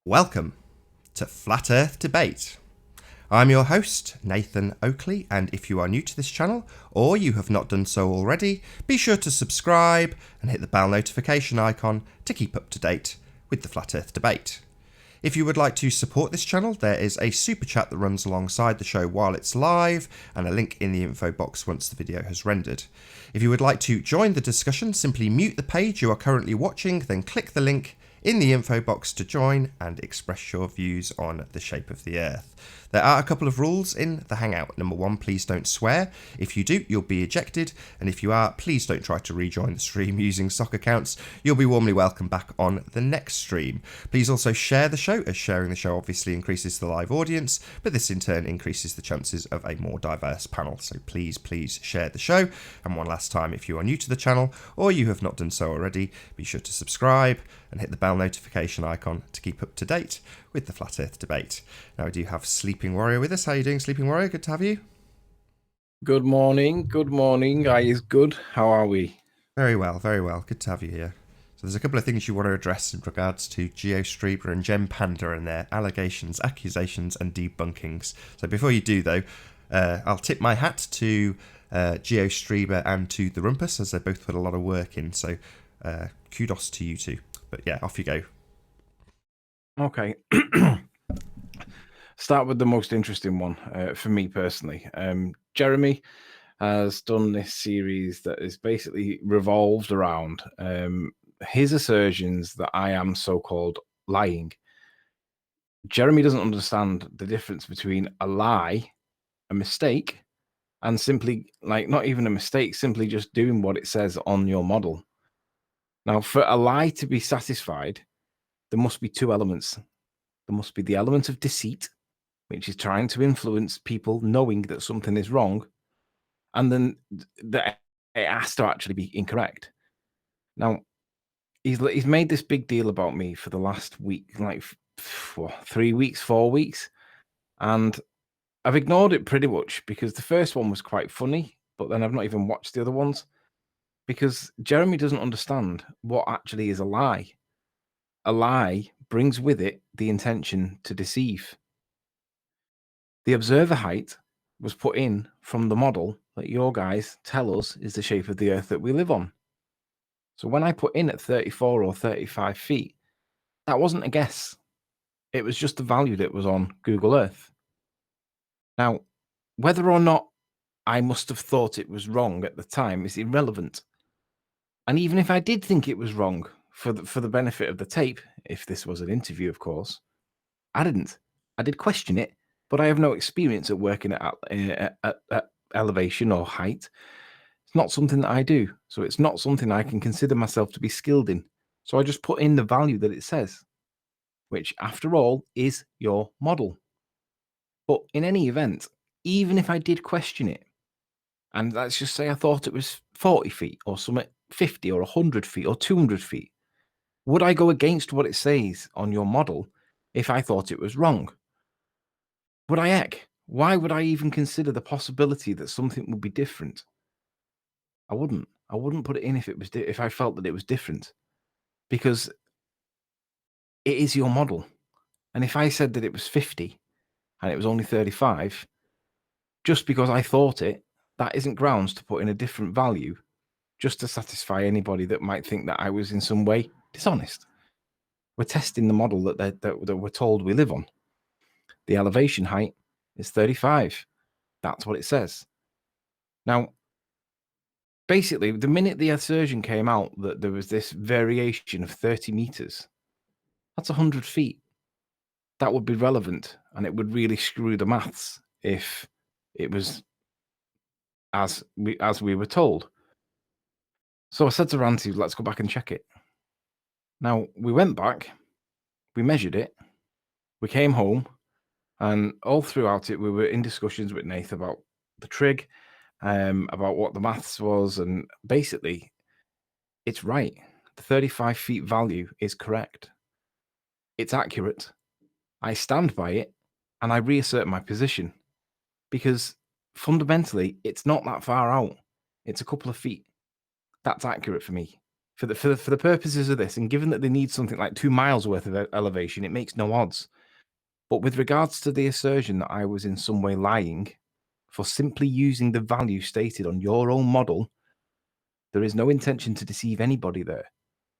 Welcome to Flat Earth Debate. I'm your host, Nathan Oakley, and if you are new to this channel, or you have not done so already, be sure to subscribe and hit the bell notification icon to keep up to date with the Flat Earth Debate. If you would like to support this channel, there is a super chat that runs alongside the show while it's live, and a link in the info box once the video has rendered. If you would like to join the discussion, simply mute the page you are currently watching, then click the link in the info box to join and express your views on the shape of the Earth. There are a couple of rules in the Hangout. Number one, please don't swear. If you do, you'll be ejected. And if you are, please don't try to rejoin the stream using sock accounts. You'll be warmly welcome back on the next stream. Please also share the show, as sharing the show obviously increases the live audience, but this in turn increases the chances of a more diverse panel. So please share the show. And one last time, if you are new to the channel or you have not done so already, be sure to subscribe and hit the bell notification icon to keep up to date with the Flat Earth Debate. Now we do have Sleeping Warrior with us. How are you doing, Sleeping Warrior? Good to have you. Good morning. Good morning. I is good. How are we? Very well, very well. Good to have you here. So there's a couple of things you want to address in regards to GeoStreamer and Gem Panda and their allegations, accusations and debunkings. So before you do though, I'll tip my hat to GeoStreamer and to the Rumpus, as they both put a lot of work in. So kudos to you two. But yeah, off you go. Okay. Start with the most interesting one for me personally. Jeremy has done this series that is basically revolved around his assertions that I am so-called lying. Jeremy doesn't understand the difference between a lie, a mistake, and simply, like, not even a mistake, simply just doing what it says on your model. Now, for a lie to be satisfied, there must be two elements. There must be the element of deceit, which is trying to influence people knowing that something is wrong, and then that it has to actually be incorrect. Now, he's made this big deal about me for the last week, like 3 weeks, 4 weeks, and I've ignored it pretty much because the first one was quite funny, but then I've not even watched the other ones because Jeremy doesn't understand what actually is a lie. A lie brings with it the intention to deceive. The observer height was put in from the model that your guys tell us is the shape of the Earth that we live on. So when I put in at 34 or 35 feet, that wasn't a guess. It was just the value that was on Google Earth. Now, whether or not I must have thought it was wrong at the time is irrelevant. And even if I did think it was wrong, for the benefit of the tape, if this was an interview, of course, I didn't. I did question it, but I have no experience at working at elevation or height. It's not something that I do. So it's not something I can consider myself to be skilled in. So I just put in the value that it says, which after all is your model. But in any event, even if I did question it, and let's just say I thought it was 40 feet or something, 50 or 100 feet or 200 feet, would I go against what it says on your model if I thought it was wrong? Would I heck? Why would I even consider the possibility that something would be different? I wouldn't. I wouldn't put it in if it was if I felt that it was different, because it is your model. And if I said that it was 50 and it was only 35, just because I thought it, that isn't grounds to put in a different value just to satisfy anybody that might think that I was in some way dishonest. We're testing the model that we're told we live on. The elevation height is 35. That's what it says. Now, basically, the minute the assertion came out that there was this variation of 30 meters, that's 100 feet. That would be relevant, and it would really screw the maths if it was as we were told. So I said to Ranty, let's go back and check it. Now, we went back, we measured it, we came home, and all throughout it, we were in discussions with Nath about the trig, about what the maths was, and basically, it's right. The 35 feet value is correct. It's accurate. I stand by it, and I reassert my position, because fundamentally, it's not that far out. It's a couple of feet. That's accurate for me. For the purposes of this, and given that they need something like 2 miles worth of elevation, it makes no odds. But with regards to the assertion that I was in some way lying for simply using the value stated on your own model, there is no intention to deceive anybody there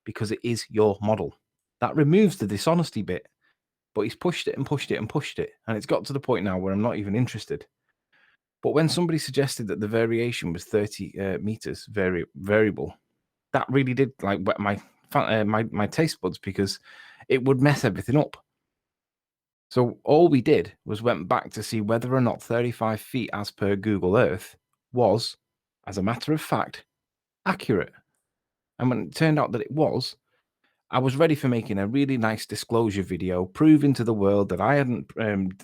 because it is your model. That removes the dishonesty bit, but he's pushed it and pushed it and pushed it. And it's got to the point now where I'm not even interested. But when somebody suggested that the variation was 30 meters variable, that really did like whet my taste buds because it would mess everything up. So all we did was went back to see whether or not 35 feet as per Google Earth was, as a matter of fact, accurate. And when it turned out that it was, I was ready for making a really nice disclosure video proving to the world that I hadn't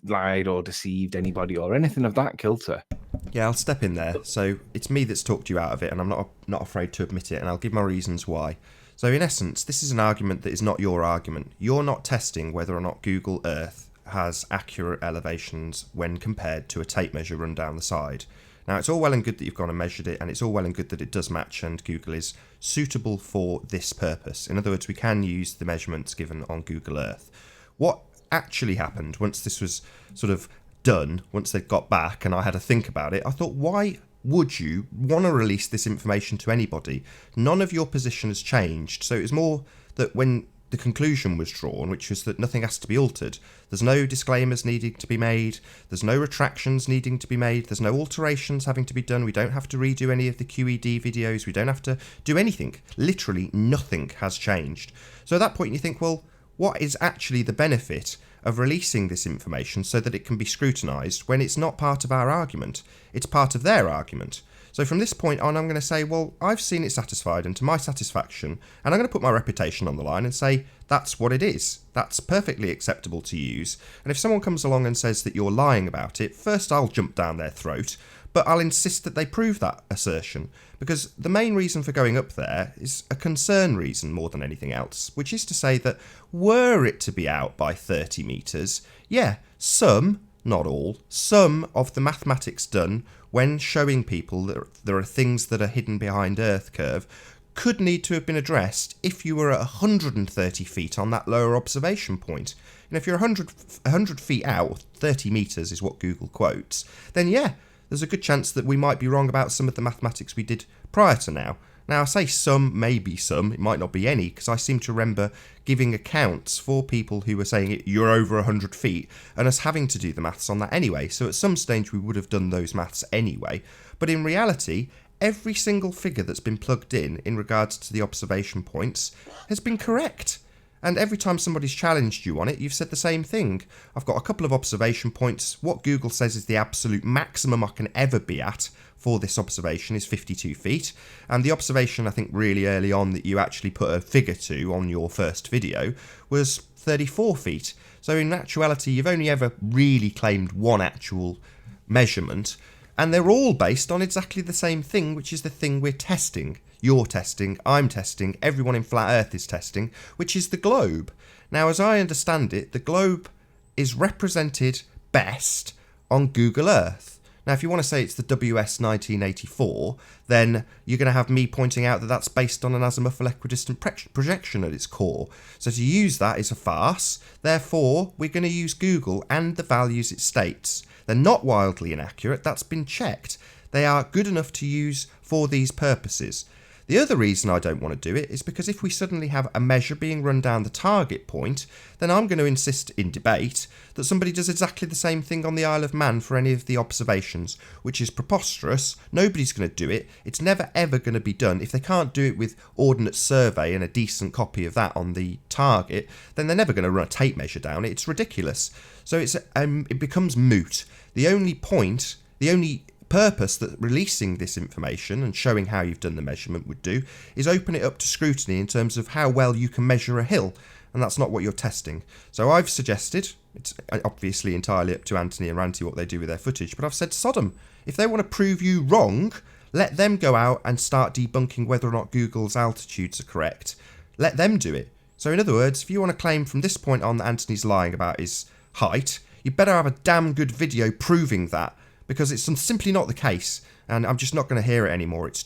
lied or deceived anybody or anything of that kilter. Yeah, I'll step in there. So it's me that's talked you out of it, and I'm not afraid to admit it, and I'll give my reasons why. So in essence, this is an argument that is not your argument. You're not testing whether or not Google Earth has accurate elevations when compared to a tape measure run down the side. Now, it's all well and good that you've gone and measured it, and it's all well and good that it does match and Google is suitable for this purpose. In other words, we can use the measurements given on Google Earth. What actually happened once this was sort of done, once they'd got back and I had to think about it, I thought, why would you want to release this information to anybody? None of your position has changed. So it was more that when the conclusion was drawn, which was that nothing has to be altered. There's no disclaimers needing to be made. There's no retractions needing to be made. There's no alterations having to be done. We don't have to redo any of the QED videos. We don't have to do anything. Literally nothing has changed. So at that point you think, well, what is actually the benefit of releasing this information so that it can be scrutinised when it's not part of our argument? It's part of their argument. So from this point on, I'm going to say, well, I've seen it satisfied and to my satisfaction, and I'm going to put my reputation on the line and say, that's what it is. That's perfectly acceptable to use. And if someone comes along and says that you're lying about it, first I'll jump down their throat, but I'll insist that they prove that assertion, because the main reason for going up there is a concern reason more than anything else, which is to say that were it to be out by 30 metres, yeah, some, not all, some of the mathematics done when showing people that there are things that are hidden behind Earth curve could need to have been addressed if you were at 130 feet on that lower observation point. And if you're 100 feet out, 30 metres is what Google quotes, then yeah, there's a good chance that we might be wrong about some of the mathematics we did prior to now. Now, I say some, maybe some, it might not be any, because I seem to remember giving accounts for people who were saying you're over 100 feet, and us having to do the maths on that anyway, so at some stage we would have done those maths anyway. But in reality, every single figure that's been plugged in regards to the observation points has been correct. And every time somebody's challenged you on it, you've said the same thing. I've got a couple of observation points. What Google says is the absolute maximum I can ever be at for this observation is 52 feet. And the observation, I think, really early on that you actually put a figure to on your first video was 34 feet. So in actuality, you've only ever really claimed one actual measurement. And they're all based on exactly the same thing, which is the thing we're testing. You're testing, I'm testing, everyone in Flat Earth is testing, which is the globe. Now, as I understand it, the globe is represented best on Google Earth. Now, if you want to say it's the WS 1984, then you're going to have me pointing out that that's based on an azimuthal equidistant projection at its core. So to use that is a farce. Therefore, we're going to use Google and the values it states. They're not wildly inaccurate, that's been checked. They are good enough to use for these purposes. The other reason I don't want to do it is because if we suddenly have a measure being run down the target point, then I'm going to insist in debate that somebody does exactly the same thing on the Isle of Man for any of the observations, which is preposterous. Nobody's going to do it. It's never ever going to be done. If they can't do it with Ordnance Survey and a decent copy of that on the target, then they're never going to run a tape measure down it. It's ridiculous. So it becomes moot. The only purpose that releasing this information and showing how you've done the measurement would do is open it up to scrutiny in terms of how well you can measure a hill, and that's not what you're testing. So I've suggested, it's obviously entirely up to Anthony and Ranty what they do with their footage, but I've said sodom. If they want to prove you wrong, let them go out and start debunking whether or not Google's altitudes are correct. Let them do it. So in other words, if you want to claim from this point on that Anthony's lying about his height, you better have a damn good video proving that, because it's simply not the case, and I'm just not going to hear it anymore. It's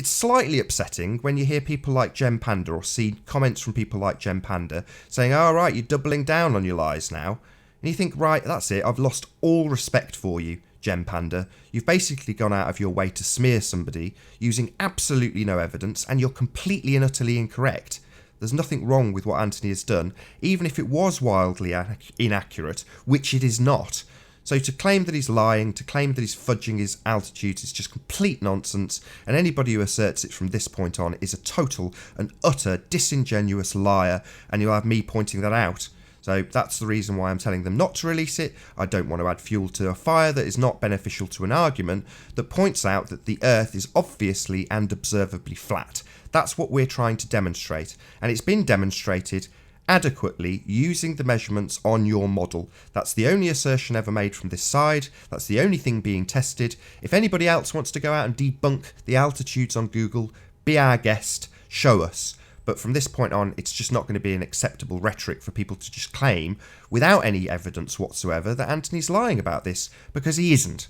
it's slightly upsetting when you hear people like Gem Panda or see comments from people like Gem Panda saying, "Oh, right, you're doubling down on your lies now." And you think, right, that's it. I've lost all respect for you, Gem Panda. You've basically gone out of your way to smear somebody using absolutely no evidence, and you're completely and utterly incorrect. There's nothing wrong with what Anthony has done, even if it was wildly inaccurate, which it is not. So to claim that he's lying, to claim that he's fudging his altitudes is just complete nonsense, and anybody who asserts it from this point on is a total and utter disingenuous liar, and you'll have me pointing that out. So that's the reason why I'm telling them not to release it. I don't want to add fuel to a fire that is not beneficial to an argument that points out that the Earth is obviously and observably flat. That's what we're trying to demonstrate, and it's been demonstrated adequately using the measurements on your model. That's the only assertion ever made from this side. That's the only thing being tested. If anybody else wants to go out and debunk the altitudes on Google, be our guest, show us. But from this point on, it's just not going to be an acceptable rhetoric for people to just claim, without any evidence whatsoever, that Anthony's lying about this, because he isn't.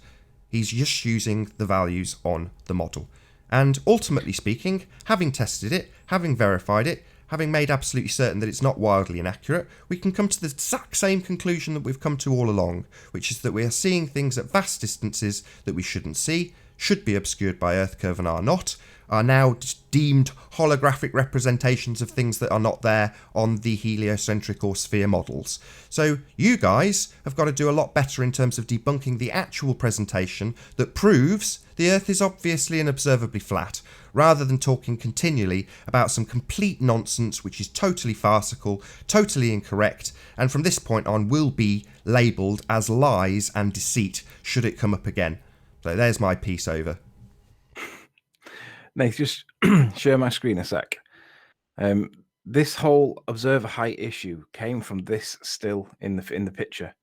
He's just using the values on the model. And ultimately speaking, having tested it, having verified it, having made absolutely certain that it's not wildly inaccurate, we can come to the exact same conclusion that we've come to all along, which is that we are seeing things at vast distances that we shouldn't see, should be obscured by Earth curve and are not, are now deemed holographic representations of things that are not there on the heliocentric or sphere models. So you guys have got to do a lot better in terms of debunking the actual presentation that proves the Earth is obviously and observably flat, rather than talking continually about some complete nonsense which is totally farcical, totally incorrect, and from this point on will be labelled as lies and deceit should it come up again. So there's my piece over. Nate, just share my screen a sec. This whole observer height issue came from this still in the picture.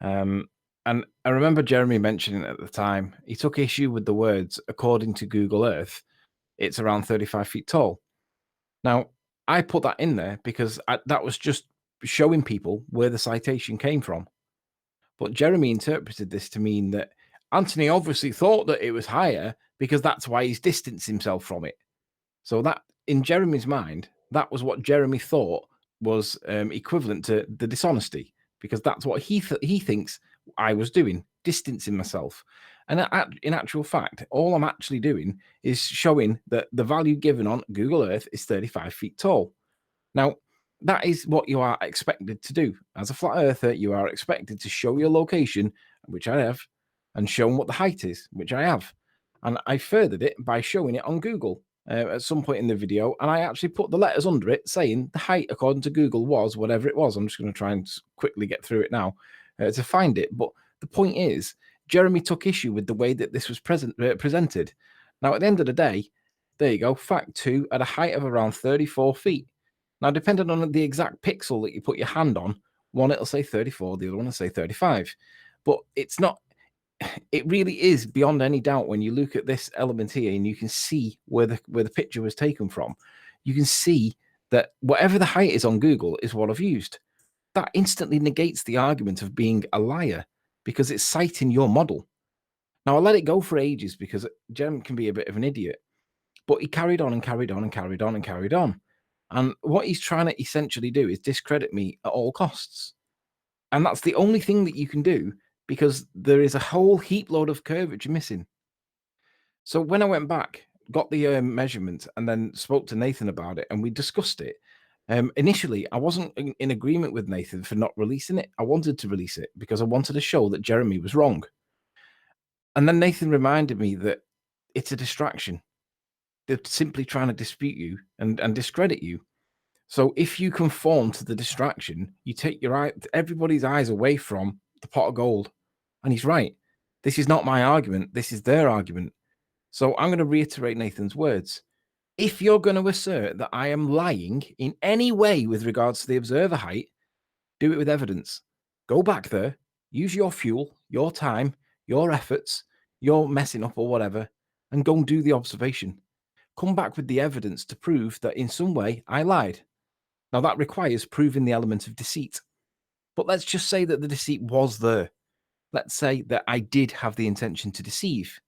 And I remember Jeremy mentioning at the time, he took issue with the words, according to Google Earth, it's around 35 feet tall. Now, I put that in there because that was just showing people where the citation came from. But Jeremy interpreted this to mean that Anthony obviously thought that it was higher because that's why he's distanced himself from it. So that, in Jeremy's mind, that was what Jeremy thought was equivalent to the dishonesty, because that's what he thinks I was doing, distancing myself. And in actual fact, all I'm actually doing is showing that the value given on Google Earth is 35 feet tall. Now, that is what you are expected to do. As a flat earther, you are expected to show your location, which I have, and show what the height is, which I have. And I furthered it by showing it on Google at some point in the video, and I actually put the letters under it saying the height according to Google was whatever it was. I'm just going to try and quickly get through it now to find it. But the point is, Jeremy took issue with the way that this was presented. Now, at the end of the day, there you go. Fact 2, at a height of around 34 feet. Now, depending on the exact pixel that you put your hand on, one it'll say 34, the other one will say 35. But it's not, it really is beyond any doubt when you look at this element here and you can see where the picture was taken from. You can see that whatever the height is on Google is what I've used. That instantly negates the argument of being a liar, because it's citing your model. Now, I let it go for ages because Jem can be a bit of an idiot, but he carried on and carried on and carried on and carried on. And what he's trying to essentially do is discredit me at all costs. And that's the only thing that you can do, because there is a whole heap load of curvature missing. So when I went back, got the measurement, and then spoke to Nathan about it, and we discussed it, initially, I wasn't in agreement with Nathan for not releasing it. I wanted to release it because I wanted to show that Jeremy was wrong. And then Nathan reminded me that it's a distraction. They're simply trying to dispute you and discredit you. So if you conform to the distraction, you take everybody's eyes away from the pot of gold. And he's right. This is not my argument. This is their argument. So I'm going to reiterate Nathan's words. If you're going to assert that I am lying in any way with regards to the observer height, do it with evidence. Go back there, use your fuel, your time, your efforts, your messing up or whatever, and go and do the observation. Come back with the evidence to prove that in some way I lied. Now that requires proving the element of deceit. But let's just say that the deceit was there. Let's say that I did have the intention to deceive.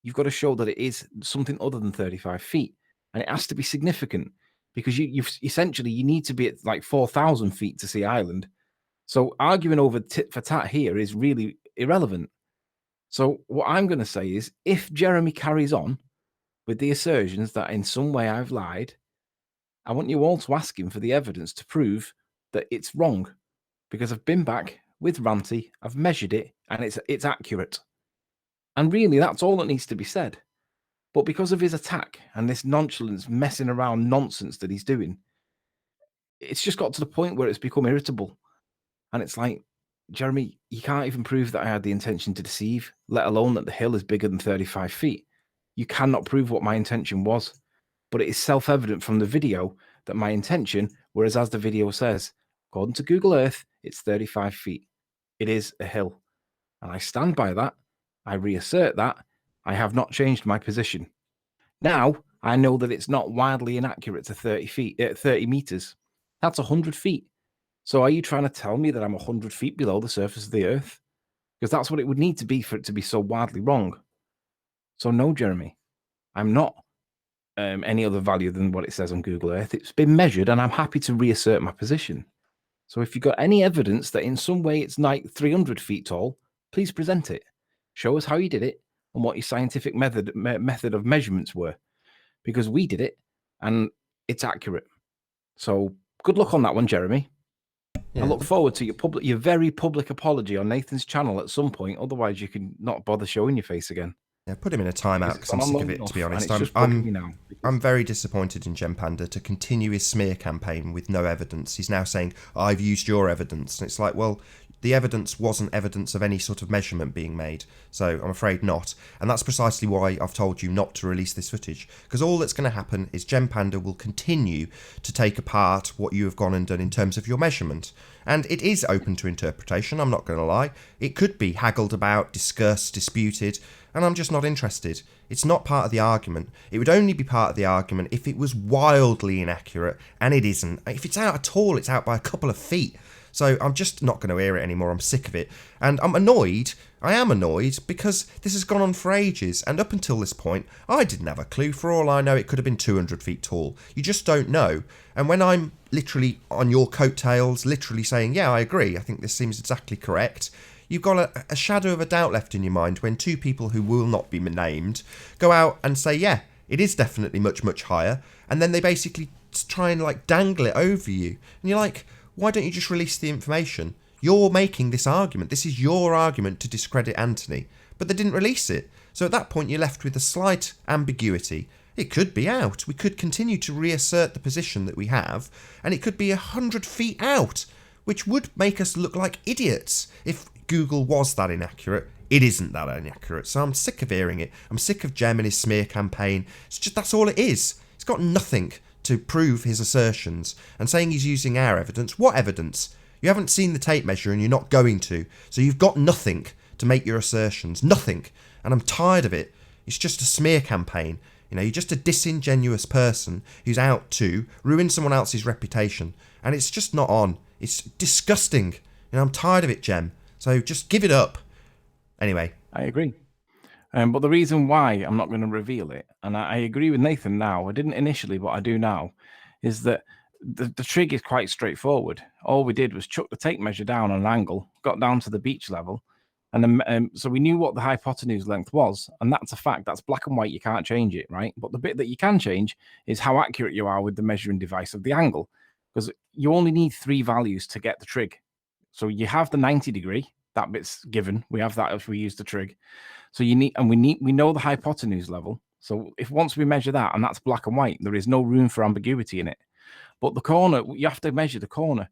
you've got to show that it is something other than 35 feet. And it has to be significant because you've essentially, you need to be at like 4,000 feet to see island. So arguing over tit for tat here is really irrelevant. So what I'm going to say is, if Jeremy carries on with the assertions that in some way I've lied, I want you all to ask him for the evidence to prove that it's wrong, because I've been back with Ranty, I've measured it, and it's accurate. And really, that's all that needs to be said. But because of his attack and this nonchalance, messing around nonsense that he's doing, it's just got to the point where it's become irritable. And it's like, Jeremy, you can't even prove that I had the intention to deceive, let alone that the hill is bigger than 35 feet. You cannot prove what my intention was. But it is self-evident from the video that my intention, whereas as the video says, according to Google Earth, it's 35 feet. It is a hill. And I stand by that. I reassert that. I have not changed my position. Now, I know that it's not wildly inaccurate to 30 meters. That's 100 feet. So are you trying to tell me that I'm 100 feet below the surface of the Earth? Because that's what it would need to be for it to be so wildly wrong. So no, Jeremy, I'm not any other value than what it says on Google Earth. It's been measured, and I'm happy to reassert my position. So if you've got any evidence that in some way it's like 300 feet tall, please present it. Show us how you did it and what your scientific method of measurements were, because we did it and it's accurate. So good luck on that one, Jeremy. Yeah. I look forward to your very public apology on Nathan's channel at some point. Otherwise, you can not bother showing your face again. Yeah, put him in a timeout because I'm sick of it, to be honest. I'm very disappointed in Gem Panda to continue his smear campaign with no evidence. He's now saying, I've used your evidence. And it's like, well, the evidence wasn't evidence of any sort of measurement being made. So I'm afraid not. And that's precisely why I've told you not to release this footage. Because all that's going to happen is Gem Panda will continue to take apart what you have gone and done in terms of your measurement. And it is open to interpretation, I'm not going to lie. It could be haggled about, discussed, disputed, and I'm just not interested. It's not part of the argument. It would only be part of the argument if it was wildly inaccurate, and it isn't. If it's out at all, it's out by a couple of feet. So I'm just not going to hear it anymore. I'm sick of it. And I'm annoyed. I am annoyed because this has gone on for ages. And up until this point, I didn't have a clue. For all I know, it could have been 200 feet tall. You just don't know. And when I'm literally on your coattails, literally saying, yeah, I agree, I think this seems exactly correct, you've got a shadow of a doubt left in your mind when two people who will not be named go out and say, yeah, it is definitely much, much higher. And then they basically try and like dangle it over you. And you're like, why don't you just release the information? You're making this argument. This is your argument to discredit Anthony. But they didn't release it. So at that point, you're left with a slight ambiguity. It could be out. We could continue to reassert the position that we have, and it could be 100 feet out, which would make us look like idiots if Google was that inaccurate. It isn't that inaccurate. So I'm sick of hearing it. I'm sick of Gem and his smear campaign. It's just, that's all it is. It's got nothing to prove his assertions, and saying he's using our evidence. What evidence? You haven't seen the tape measure and you're not going to, so you've got nothing to make your assertions. Nothing. And I'm tired of it. It's just a smear campaign. You know, you're just a disingenuous person who's out to ruin someone else's reputation, and it's just not on. It's disgusting. You know, I'm tired of it, Gem. So just give it up. Anyway. I agree. But the reason why I'm not going to reveal it, and I agree with Nathan now, I didn't initially, but I do now, is that the trig is quite straightforward. All we did was chuck the tape measure down on an angle, got down to the beach level, and then so we knew what the hypotenuse length was, and that's a fact. That's black and white. You can't change it, right? But the bit that you can change is how accurate you are with the measuring device of the angle, because you only need 3 values to get the trig. So you have the 90 degree, that bit's given. We have that if we use the trig. So we know the hypotenuse level. So if once we measure that, and that's black and white, there is no room for ambiguity in it. But the corner, you have to measure the corner.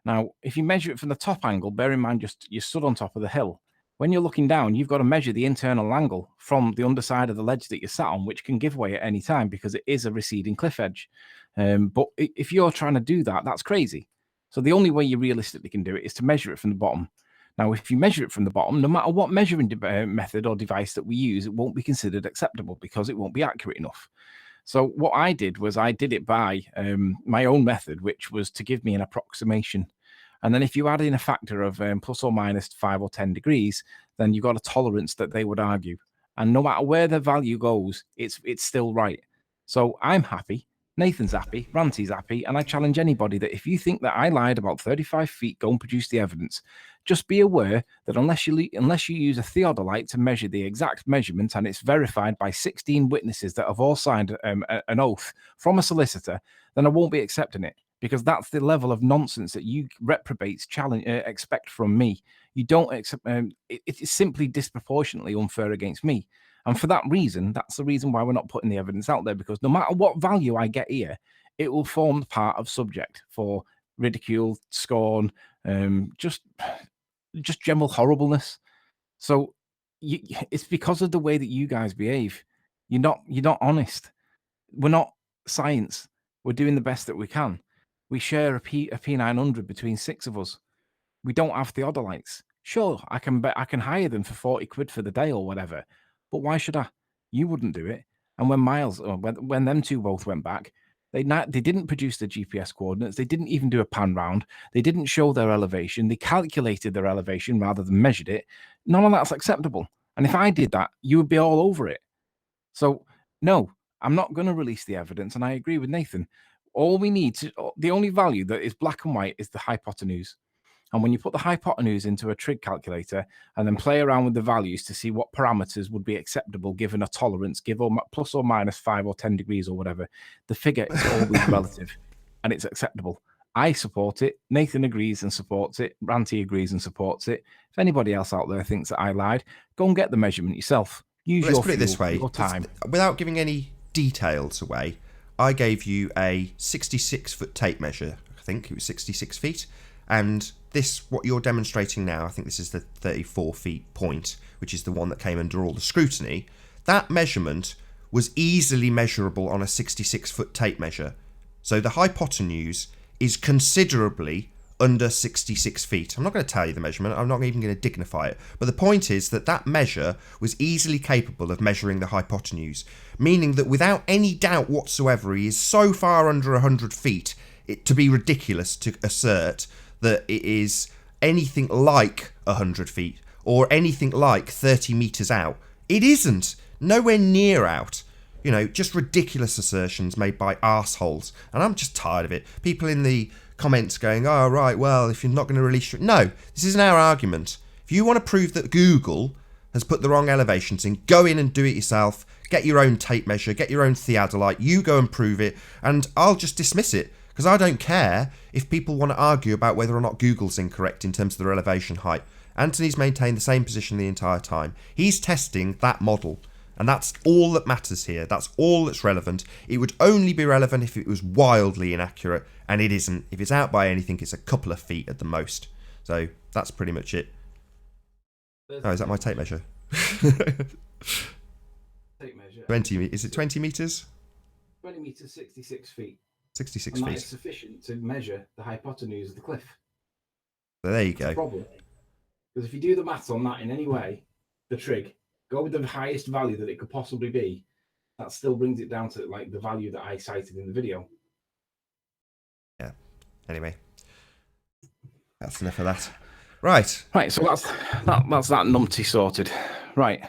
Now, if you measure it from the top angle, bear in mind you're stood on top of the hill. When you're looking down, you've got to measure the internal angle from the underside of the ledge that you're sat on, which can give way at any time because it is a receding cliff edge. But if you're trying to do that, that's crazy. So the only way you realistically can do it is to measure it from the bottom. Now, if you measure it from the bottom, no matter what measuring method or device that we use, it won't be considered acceptable because it won't be accurate enough. So what I did was I did it by my own method, which was to give me an approximation. And then if you add in a factor of plus or minus 5 or 10 degrees, then you've got a tolerance that they would argue. And no matter where the value goes, it's still right. So I'm happy. Nathan's happy. Ranty's happy. And I challenge anybody that if you think that I lied about 35 feet, go and produce the evidence. Just be aware that unless you use a theodolite to measure the exact measurement and it's verified by 16 witnesses that have all signed an oath from a solicitor, then I won't be accepting it, because that's the level of nonsense that you reprobates expect from me. You don't accept. It's simply disproportionately unfair against me. And for that reason, that's the reason why we're not putting the evidence out there, because no matter what value I get here, it will form part of subject for ridicule, scorn, just general horribleness. So it's because of the way that you guys behave. You're not honest. We're not science. We're doing the best that we can. We share a P900 between 6 of us. We don't have theodolites. Sure, I can hire them for 40 quid for the day or whatever. But why should I? You wouldn't do it. And when them two both went back, they didn't produce the GPS coordinates. They didn't even do a pan round. They didn't show their elevation. They calculated their elevation rather than measured it. None of that's acceptable. And if I did that, you would be all over it. So no, I'm not going to release the evidence. And I agree with Nathan. The only value that is black and white is the hypotenuse. And when you put the hypotenuse into a trig calculator and then play around with the values to see what parameters would be acceptable given a tolerance, plus or minus 5 or 10 degrees or whatever, the figure is always relative and it's acceptable. I support it. Nathan agrees and supports it. Ranty agrees and supports it. If anybody else out there thinks that I lied, go and get the measurement yourself. Let's put it this way, your time. Without giving any details away, I gave you a 66-foot tape measure. I think it was 66 feet. And what you're demonstrating now, I think this is the 34 feet point, which is the one that came under all the scrutiny. That measurement was easily measurable on a 66-foot tape measure. So the hypotenuse is considerably under 66 feet. I'm not going to tell you the measurement. I'm not even going to dignify it. But the point is that measure was easily capable of measuring the hypotenuse, meaning that without any doubt whatsoever, he is so far under 100 feet, to be ridiculous to assert that it is anything like 100 feet or anything like 30 meters out. It isn't. Nowhere near out. Just ridiculous assertions made by arseholes. And I'm just tired of it. People in the comments going, oh, right, well, if you're not going to release... No, this isn't our argument. If you want to prove that Google has put the wrong elevations in, go in and do it yourself. Get your own tape measure. Get your own theodolite. You go and prove it. And I'll just dismiss it. Because I don't care if people want to argue about whether or not Google's incorrect in terms of their elevation height. Anthony's maintained the same position the entire time. He's testing that model. And that's all that matters here. That's all that's relevant. It would only be relevant if it was wildly inaccurate. And it isn't. If it's out by anything, it's a couple of feet at the most. So that's pretty much it. Oh, is that my tape measure? Tape measure. 20. Is it 20 meters? 20 meters, 66 feet. 66 and feet. That is sufficient to measure the hypotenuse of the cliff. So there you That's go. the problem. Because if you do the maths on that in any way, the trig, go with the highest value that it could possibly be, that still brings it down to like the value that I cited in the video. Yeah. Anyway, that's enough of that. Right. So that's that numpty sorted. Right.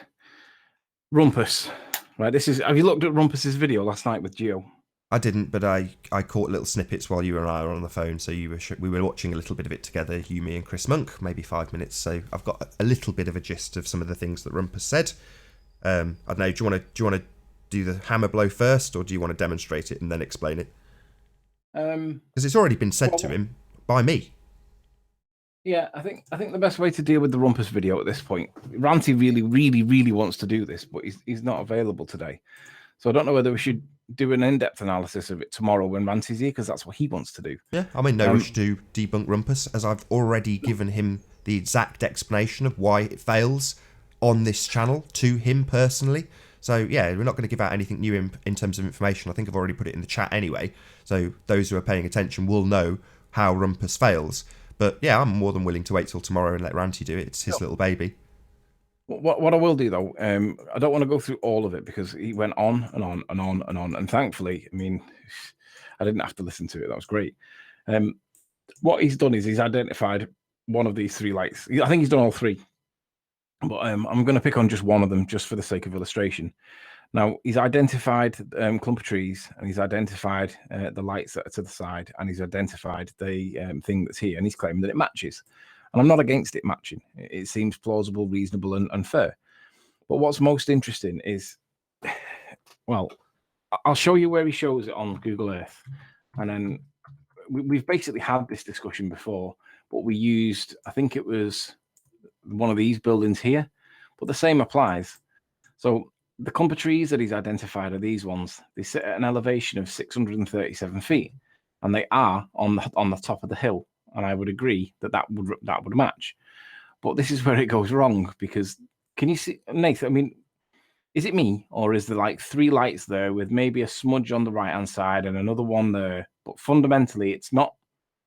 Rumpus. Right. Have you looked at Rumpus's video last night with Gio? I didn't, but I caught little snippets while you and I were on the phone, so we were watching a little bit of it together, you, me, and Chris Monk, maybe 5 minutes. So I've got a little bit of a gist of some of the things that Rumpus said. I don't know. Do you want to do the hammer blow first, or do you want to demonstrate it and then explain it? Because it's already been said to him by me. Yeah, I think the best way to deal with the Rumpus video at this point, Ranty really, really, really wants to do this, but he's not available today. So I don't know whether we should do an in-depth analysis of it tomorrow when Ranty's here, because that's what he wants to do. Yeah, I'm in no rush to debunk Rumpus, as I've already given him the exact explanation of why it fails on this channel to him personally. So yeah, we're not going to give out anything new in terms of information. I think I've already put it in the chat anyway. So those who are paying attention will know how Rumpus fails. But yeah, I'm more than willing to wait till tomorrow and let Ranty do it. It's his little baby. What I will do though, I don't want to go through all of it because he went on and on and on and on. And thankfully, I mean, I didn't have to listen to it. That was great. What he's done is he's identified one of these three lights. I think he's done all three. But I'm going to pick on just one of them just for the sake of illustration. Now, he's identified clump of trees, and he's identified the lights that are to the side, and he's identified the thing that's here, and he's claiming that it matches. And I'm not against it matching. It seems plausible, reasonable, and fair. But what's most interesting is, well, I'll show you where he shows it on Google Earth. And then we've basically had this discussion before, but we used, I think it was one of these buildings here, but the same applies. So the clump of trees that he's identified are these ones. They sit at an elevation of 637 feet, and they are on the top of the hill. And I would agree that would match. But this is where it goes wrong, because can you see, Nathan? I mean, is it me, or is there like 3 lights there with maybe a smudge on the right hand side and another one there? But fundamentally, it's not.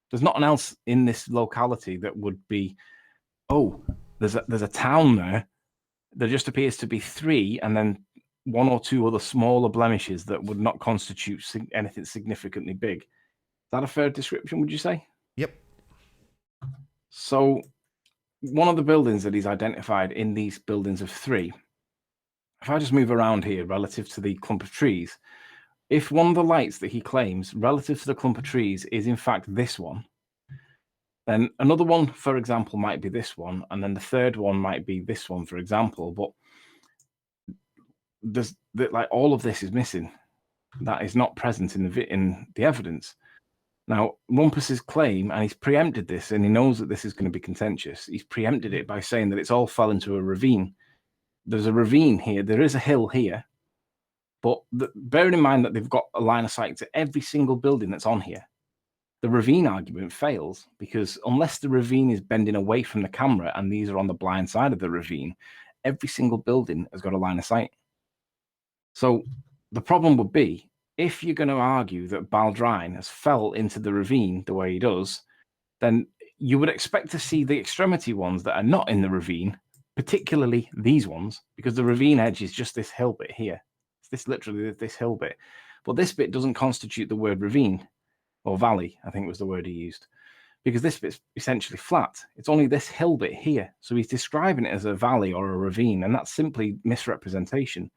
There's nothing else in this locality that would be. Oh, there's a town there. There just appears to be 3, and then 1 or 2 other smaller blemishes that would not constitute anything significantly big. Is that a fair description, would you say? Yep. So one of the buildings that he's identified in these buildings of 3, if I just move around here relative to the clump of trees, if one of the lights that he claims relative to the clump of trees is in fact this one, then another one, for example, might be this one, and then the third one might be this one, for example. But there's like all of this is missing. That is not present in the evidence. Now, Rumpus's claim, and he's preempted this, and he knows that this is going to be contentious. He's preempted it by saying that it's all fell into a ravine. There's a ravine here. There is a hill here. But bearing in mind that they've got a line of sight to every single building that's on here, the ravine argument fails, because unless the ravine is bending away from the camera and these are on the blind side of the ravine, every single building has got a line of sight. So the problem would be, if you're going to argue that Baldrine has fell into the ravine the way he does, then you would expect to see the extremity ones that are not in the ravine, particularly these ones, because the ravine edge is just this hill bit here. It's this hill bit. But this bit doesn't constitute the word ravine, or valley, I think was the word he used, because this bit's essentially flat. It's only this hill bit here. So he's describing it as a valley or a ravine, and that's simply misrepresentation.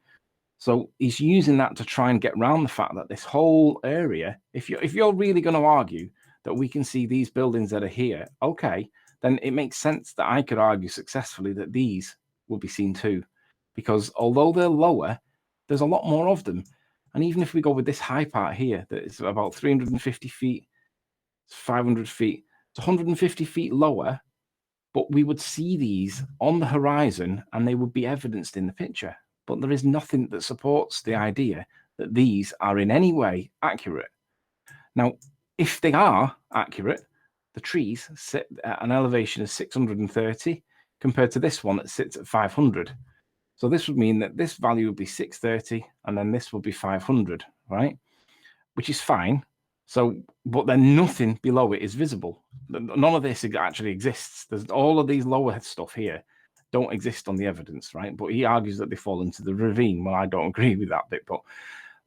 So he's using that to try and get around the fact that this whole area, if you're really going to argue that we can see these buildings that are here, okay, then it makes sense that I could argue successfully that these will be seen too. Because although they're lower, there's a lot more of them. And even if we go with this high part here, that is about 350 feet, 500 feet, it's 150 feet lower, but we would see these on the horizon and they would be evidenced in the picture. But there is nothing that supports the idea that these are in any way accurate. Now, if they are accurate, the trees sit at an elevation of 630 compared to this one that sits at 500. So this would mean that this value would be 630 and then this would be 500, right? Which is fine. So, but then nothing below it is visible. None of this actually exists. There's all of these lower stuff here don't exist on the evidence, right? But he argues that they fall into the ravine. Well, I don't agree with that bit, but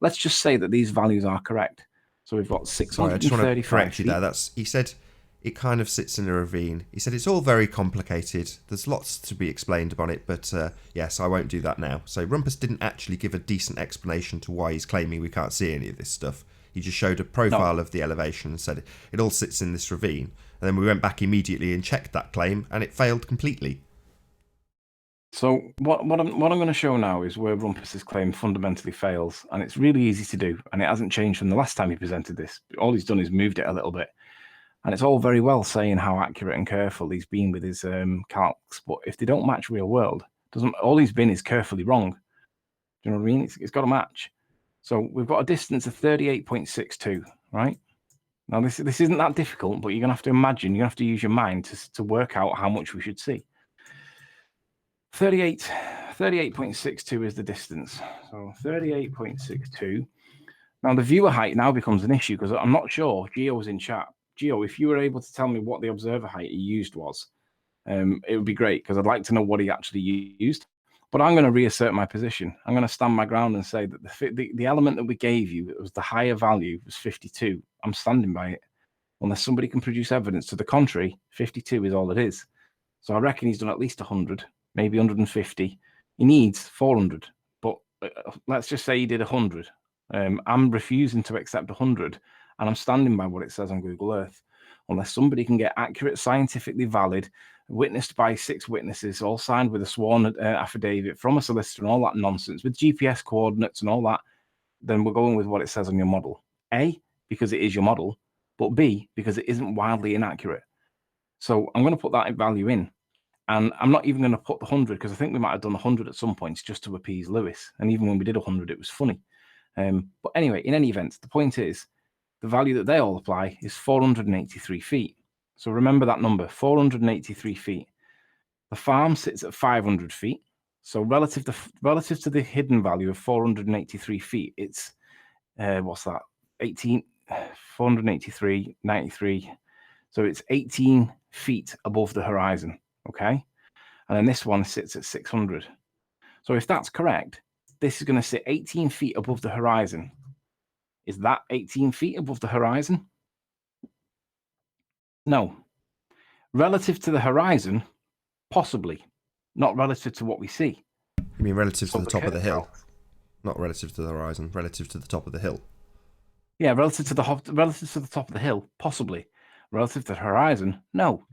let's just say that these values are correct. So we've got 635 Sorry, I just want to correct feet. you there. He said it kind of sits in a ravine. He said it's all very complicated. There's lots to be explained about it, but yes, I won't do that now. So Rumpus didn't actually give a decent explanation to why he's claiming we can't see any of this stuff. He just showed a profile of the elevation and said it all sits in this ravine. And then we went back immediately and checked that claim, and it failed completely. So what I'm going to show now is where Rumpus's claim fundamentally fails, and it's really easy to do, and it hasn't changed from the last time he presented this. All he's done is moved it a little bit, and it's all very well saying how accurate and careful he's been with his calcs, but if they don't match real world, all he's been is carefully wrong. Do you know what I mean? It's got to match. So we've got a distance of 38.62, right? Now this isn't that difficult, but you're going to have to imagine, you're going to have to use your mind to work out how much we should see. 38.62 is the distance. So 38.62. Now the viewer height now becomes an issue because I'm not sure. Gio was in chat. Gio, if you were able to tell me what the observer height he used was, it would be great because I'd like to know what he actually used. But I'm going to reassert my position. I'm going to stand my ground and say that the element that we gave you, it was the higher value, was 52. I'm standing by it. Unless somebody can produce evidence to the contrary, 52 is all it is. So I reckon he's done at least 100, maybe 150. He needs 400. But let's just say he did 100. I'm refusing to accept 100, and I'm standing by what it says on Google Earth. Unless somebody can get accurate, scientifically valid, witnessed by 6 witnesses, all signed with a sworn affidavit from a solicitor and all that nonsense, with GPS coordinates and all that, then we're going with what it says on your model. A, because it is your model, but B, because it isn't wildly inaccurate. So I'm going to put that value in. And I'm not even going to put the 100, because I think we might have done 100 at some points just to appease Lewis. And even when we did 100, it was funny. But anyway, in any event, the point is, the value that they all apply is 483 feet. So remember that number, 483 feet. The farm sits at 500 feet. So relative to the hidden value of 483 feet, it's, what's that? 483, 93. So it's 18 feet above the horizon, okay? And then this one sits at 600. So if that's correct, this is going to sit 18 feet above the horizon. Is that 18 feet above the horizon? No. Relative to the horizon, possibly. Not relative to what we see. You mean relative to the top of the hill? Not relative to the horizon, relative to the top of the hill. Yeah, relative to the top of the hill, possibly. Relative to the horizon, no.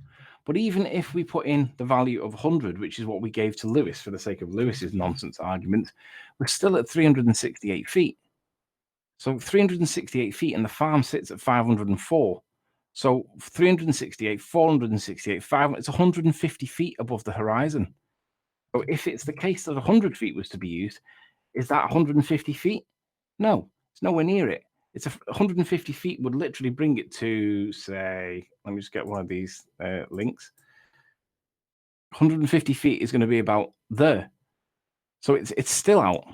But even if we put in the value of 100, which is what we gave to Lewis for the sake of Lewis's nonsense argument, we're still at 368 feet. So 368 feet, and the farm sits at 504. So 368, 468, 500, it's 150 feet above the horizon. So if it's the case that 100 feet was to be used, is that 150 feet? No, it's nowhere near it. It's 150 feet would literally bring it to, say, let me just get one of these links. 150 feet is going to be about there. So it's still out.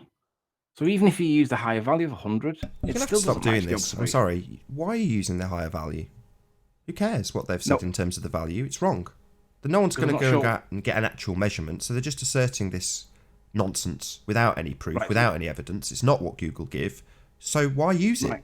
So even if you use the higher value of 100, you can have to stop doing this. I'm sorry. Why are you using the higher value? Who cares what they've said in terms of the value? It's wrong. No one's going to go and get an actual measurement, so they're just asserting this nonsense without any proof, without any evidence. It's not what Google give. So why use it?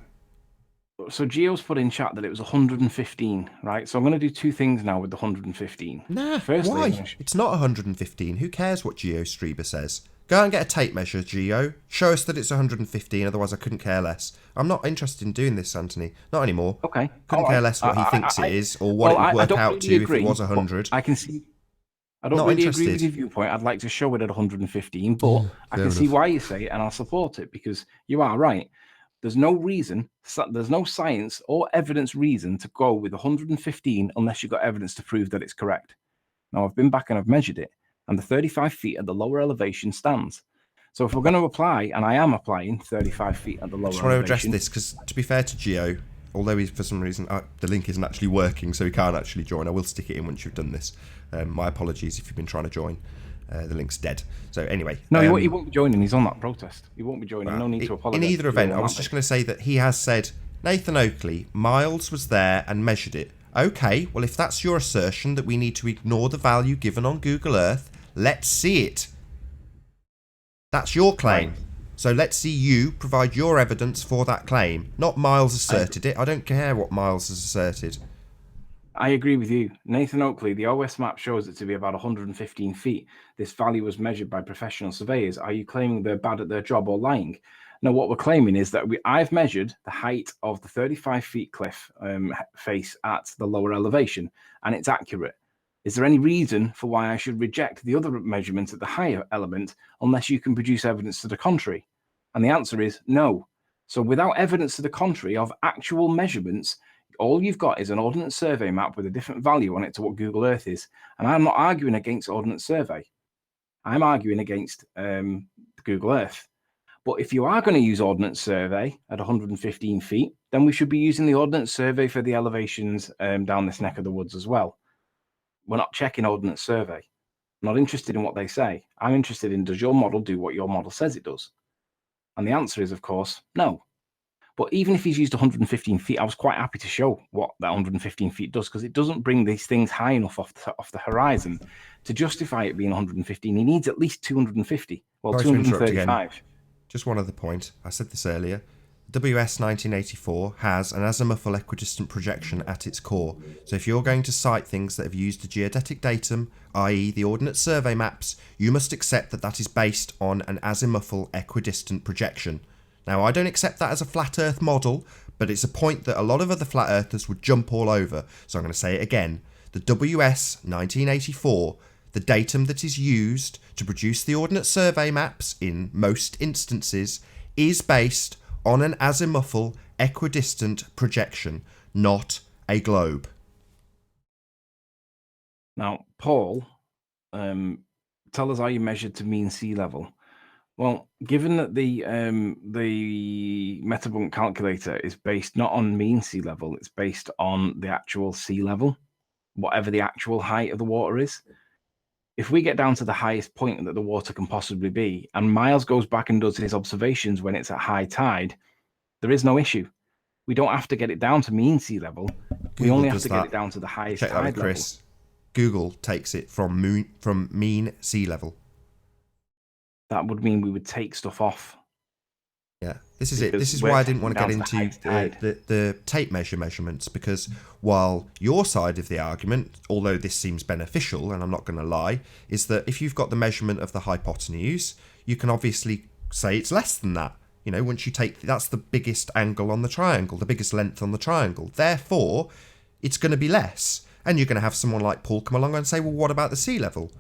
So Gio's put in chat that it was 115, right? So I'm going to do 2 things now with the 115. Nah, why? It's not 115. Who cares what Gio Strieber says? Go and get a tape measure, Gio. Show us that it's 115, otherwise I couldn't care less. I'm not interested in doing this, Anthony. Not anymore. Okay. Couldn't care less what he thinks it is, or what it would work out to if it was 100. I can see. I don't really agree with your viewpoint. I'd like to show it at 115, but I can see why you say it, and I'll support it, because you are right. There's no reason, there's no science or evidence reason to go with 115 unless you've got evidence to prove that it's correct. Now, I've been back and I've measured it, and the 35 feet at the lower elevation stands. So if we're going to apply, and I am applying 35 feet at the lower elevation... I just want to address this, because to be fair to Gio, although he's, for some reason, the link isn't actually working, so he can't actually join. I will stick it in once you've done this. My apologies if you've been trying to join. The link's dead. So anyway... No, he won't be joining. He's on that protest. He won't be joining. No need to apologise. In either event, I was just going to say that he has said, Nathan Oakley, Miles was there and measured it. Okay, well, if that's your assertion that we need to ignore the value given on Google Earth, let's see it. That's your claim. Right. So let's see you provide your evidence for that claim. Not Miles asserted it. I don't care what Miles has asserted. I agree with you. Nathan Oakley, the OS map shows it to be about 115 feet. This value was measured by professional surveyors. Are you claiming they're bad at their job or lying? No, what we're claiming is that I've measured the height of the 35 feet cliff face at the lower elevation, and it's accurate. Is there any reason for why I should reject the other measurement at the higher element unless you can produce evidence to the contrary? And the answer is no. So without evidence to the contrary of actual measurements, all you've got is an Ordnance Survey map with a different value on it to what Google Earth is. And I'm not arguing against Ordnance Survey. I'm arguing against Google Earth. But if you are going to use Ordnance Survey at 115 feet, then we should be using the Ordnance Survey for the elevations down this neck of the woods as well. We're not checking Ordnance Survey. I'm not interested in what they say. I'm interested in, does your model do what your model says it does? And the answer is, of course, no. But even if he's used 115 feet, I was quite happy to show what that 115 feet does, because it doesn't bring these things high enough off the horizon to justify it being 115. He needs at least 250. Well, 235. Just one other point. I said this earlier. WS 1984 has an azimuthal equidistant projection at its core, so if you're going to cite things that have used the geodetic datum, i.e. the Ordnance Survey maps, you must accept that that is based on an azimuthal equidistant projection. Now, I don't accept that as a flat Earth model, but it's a point that a lot of other flat earthers would jump all over, so I'm going to say it again. The WS 1984, the datum that is used to produce the Ordnance Survey maps in most instances, is based on an azimuthal equidistant projection, not a globe. Now, Paul, tell us how you measured to mean sea level. Well, given that the Metabunk calculator is based not on mean sea level, it's based on the actual sea level, whatever the actual height of the water is. If we get down to the highest point that the water can possibly be, and Miles goes back and does his observations when it's at high tide, there is no issue. We don't have to get it down to mean sea level. We only have to get it down to the highest tide level. Chris. Google takes it from mean sea level. That would mean we would take stuff off. Yeah, this is it. This is why I didn't want to get into the tape measurements, because while your side of the argument, although this seems beneficial, and I'm not going to lie, is that if you've got the measurement of the hypotenuse, you can obviously say it's less than that. You know, once you take, that's the biggest angle on the triangle, the biggest length on the triangle. Therefore, it's going to be less. And you're going to have someone like Paul come along and say, well, what about the sea level?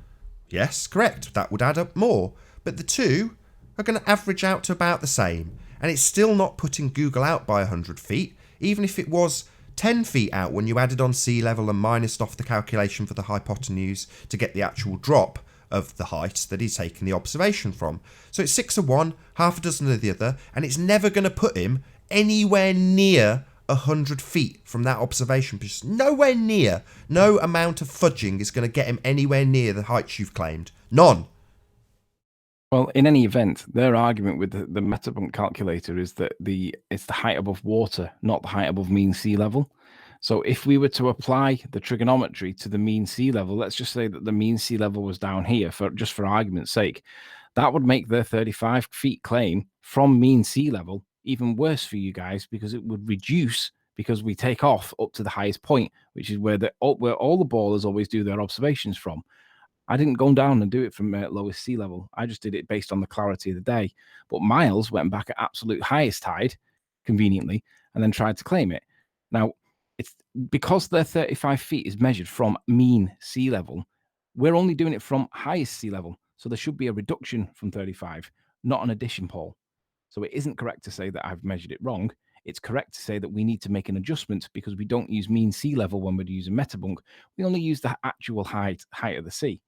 Yes, correct. That would add up more. But the two are going to average out to about the same. And it's still not putting Google out by 100 feet, even if it was 10 feet out when you added on sea level and minused off the calculation for the hypotenuse to get the actual drop of the height that he's taking the observation from. So it's 6 of one, half a dozen of the other, and it's never going to put him anywhere near 100 feet from that observation. Just nowhere near. No amount of fudging is going to get him anywhere near the heights you've claimed. None. Well, in any event, their argument with the Metabunk calculator is that it's the height above water, not the height above mean sea level. So if we were to apply the trigonometry to the mean sea level, let's just say that the mean sea level was down here, for argument's sake, that would make their 35 feet claim from mean sea level even worse for you guys, because it would reduce, because we take off up to the highest point, which is where all the ballers always do their observations from. I didn't go down and do it from lowest sea level. I just did it based on the clarity of the day. But Miles went back at absolute highest tide, conveniently, and then tried to claim it. Now, it's because their 35 feet is measured from mean sea level, we're only doing it from highest sea level. So there should be a reduction from 35, not an addition, Paul. So it isn't correct to say that I've measured it wrong. It's correct to say that we need to make an adjustment because we don't use mean sea level when we're using Metabunk. We only use the actual height of the sea.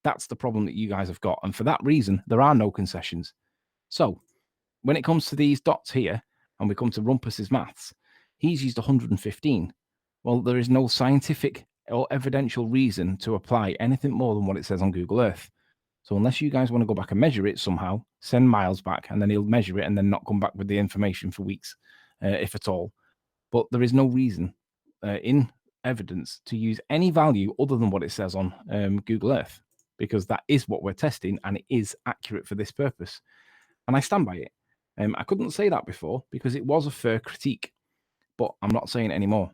That's the problem that you guys have got. And for that reason, there are no concessions. So when it comes to these dots here, and we come to Rumpus's maths, he's used 115. Well, there is no scientific or evidential reason to apply anything more than what it says on Google Earth. So unless you guys want to go back and measure it somehow, send Miles back, and then he'll measure it and then not come back with the information for weeks, if at all. But there is no reason in evidence to use any value other than what it says on Google Earth, because that is what we're testing and it is accurate for this purpose. And I stand by it. I couldn't say that before because it was a fair critique, but I'm not saying it anymore.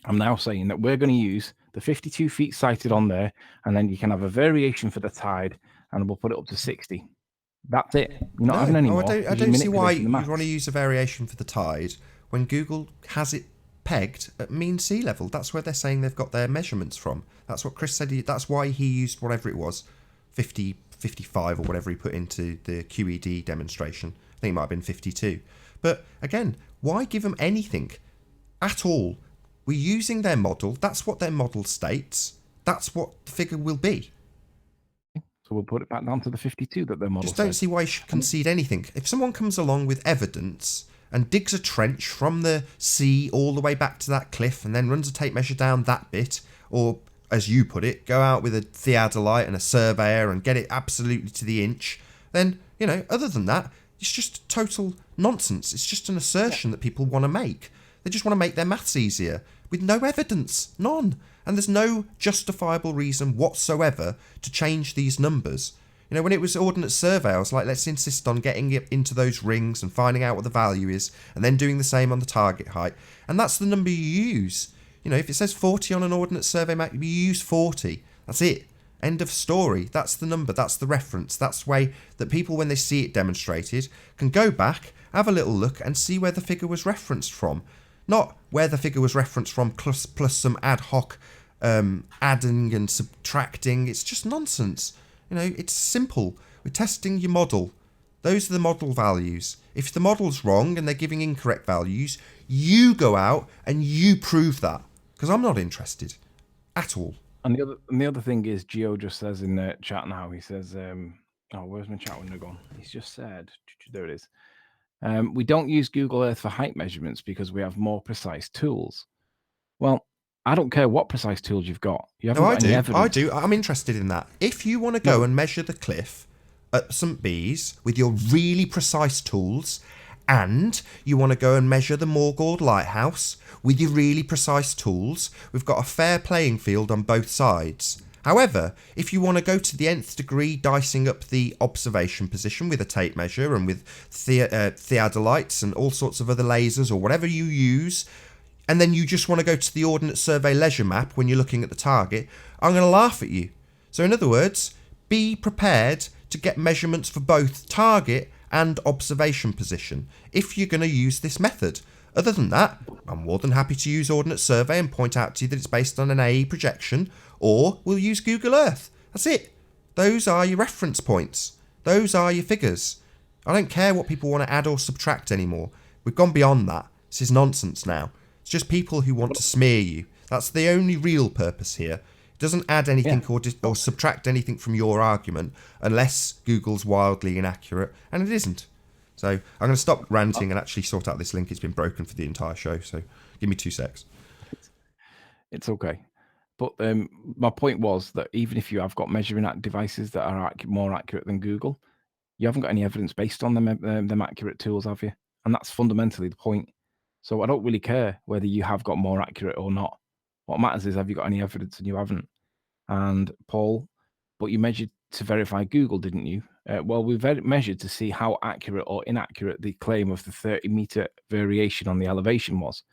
I'm now saying that we're going to use the 52 feet cited on there, and then you can have a variation for the tide, and we'll put it up to 60. That's it. You're not having any more. I don't see why you want to use a variation for the tide when Google has it pegged at mean sea level. That's where they're saying they've got their measurements from. That's what Chris said. That's why he used whatever it was, 50, 55 or whatever he put into the QED demonstration. I think it might have been 52. But again, why give them anything at all? We're using their model. That's what their model states. That's what the figure will be. So we'll put it back down to the 52 that their model Just don't see why you should concede anything. If someone comes along with evidence and digs a trench from the sea all the way back to that cliff and then runs a tape measure down that bit, or as you put it, go out with a theodolite and a surveyor and get it absolutely to the inch, then, other than that, it's just total nonsense. It's just an assertion that people want to make. They just want to make their maths easier with no evidence, none. And there's no justifiable reason whatsoever to change these numbers. You know, when it was Ordnance Survey, I was like, let's insist on getting it into those rings and finding out what the value is, and then doing the same on the target height. And that's the number you use. You know, if it says 40 on an Ordnance Survey map, you use 40. That's it. End of story. That's the number. That's the reference. That's the way that people, when they see it demonstrated, can go back, have a little look, and see where the figure was referenced from. Not where the figure was referenced from plus some ad hoc adding and subtracting. It's just nonsense. You know, it's simple. We're testing your model. Those are the model values. If the model's wrong and they're giving incorrect values, you go out and you prove that. Because I'm not interested at all. And the other thing is, Gio just says in the chat now, he says, oh, where's my chat window gone? He's just said, there it is. We don't use Google Earth for height measurements because we have more precise tools. Well, I don't care what precise tools you've got. You haven't got any evidence. I do. I'm interested in that. If you want to go and measure the cliff at St. Bees with your really precise tools, and you want to go and measure the Morgold Lighthouse with your really precise tools, we've got a fair playing field on both sides. However, if you want to go to the nth degree, dicing up the observation position with a tape measure and with theodolites and all sorts of other lasers or whatever you use, and then you just want to go to the Ordnance Survey leisure map when you're looking at the target, I'm going to laugh at you. So in other words, be prepared to get measurements for both target and observation position if you're going to use this method. Other than that, I'm more than happy to use Ordnance Survey and point out to you that it's based on an AE projection, or we'll use Google Earth. That's it. Those are your reference points. Those are your figures. I don't care what people want to add or subtract anymore. We've gone beyond that. This is nonsense now. It's just people who want to smear you. That's the only real purpose here. It doesn't add anything or subtract anything from your argument unless Google's wildly inaccurate, and it isn't. So I'm going to stop ranting and actually sort out this link. It's been broken for the entire show, so give me 2 secs. It's okay. But my point was that even if you have got measuring devices that are more accurate than Google, you haven't got any evidence based on them accurate tools, have you? And that's fundamentally the point. So I don't really care whether you have got more accurate or not. What matters is, have you got any evidence? And you haven't. And Paul, but you measured to verify Google, didn't you? Well, we measured to see how accurate or inaccurate the claim of the 30-meter variation on the elevation was.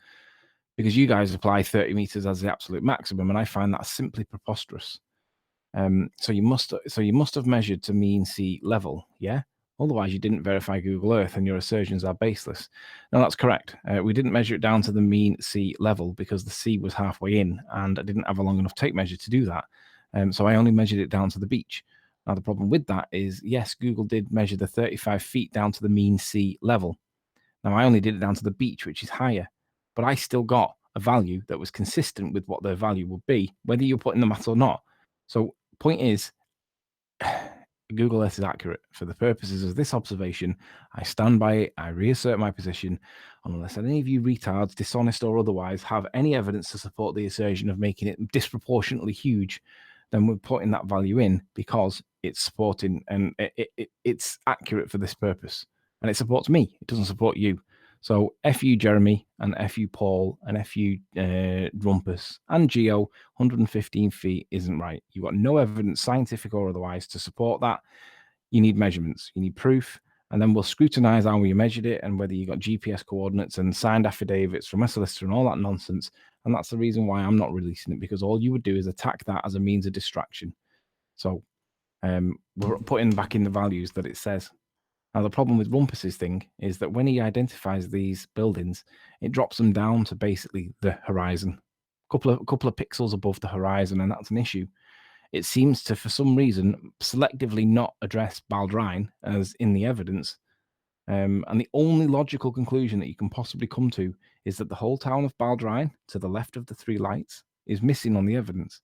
Because you guys apply 30 meters as the absolute maximum, and I find that simply preposterous. So you must have measured to mean sea level, yeah? Otherwise, you didn't verify Google Earth, and your assertions are baseless. No, that's correct. We didn't measure it down to the mean sea level because the sea was halfway in, and I didn't have a long enough tape measure to do that. So I only measured it down to the beach. Now, the problem with that is, yes, Google did measure the 35 feet down to the mean sea level. Now, I only did it down to the beach, which is higher, but I still got a value that was consistent with what their value would be, whether you're putting the math or not. So, point is, Google Earth is accurate. For the purposes of this observation, I stand by it, I reassert my position, unless any of you retards, dishonest or otherwise, have any evidence to support the assertion of making it disproportionately huge, then we're putting that value in because it's supporting and it's accurate for this purpose. And it supports me, it doesn't support you. So F you, Jeremy, and F you, Paul, and F you, Rumpus, and Geo, 115 feet isn't right. You've got no evidence, scientific or otherwise, to support that. You need measurements. You need proof. And then we'll scrutinize how you measured it and whether you got GPS coordinates and signed affidavits from a solicitor and all that nonsense. And that's the reason why I'm not releasing it, because all you would do is attack that as a means of distraction. So we're putting back in the values that it says. Now, the problem with Rumpus's thing is that when he identifies these buildings, it drops them down to basically the horizon, a couple of pixels above the horizon, and that's an issue. It seems to, for some reason, selectively not address Baldrine as in the evidence. And the only logical conclusion that you can possibly come to is that the whole town of Baldrine, to the left of the three lights, is missing on the evidence.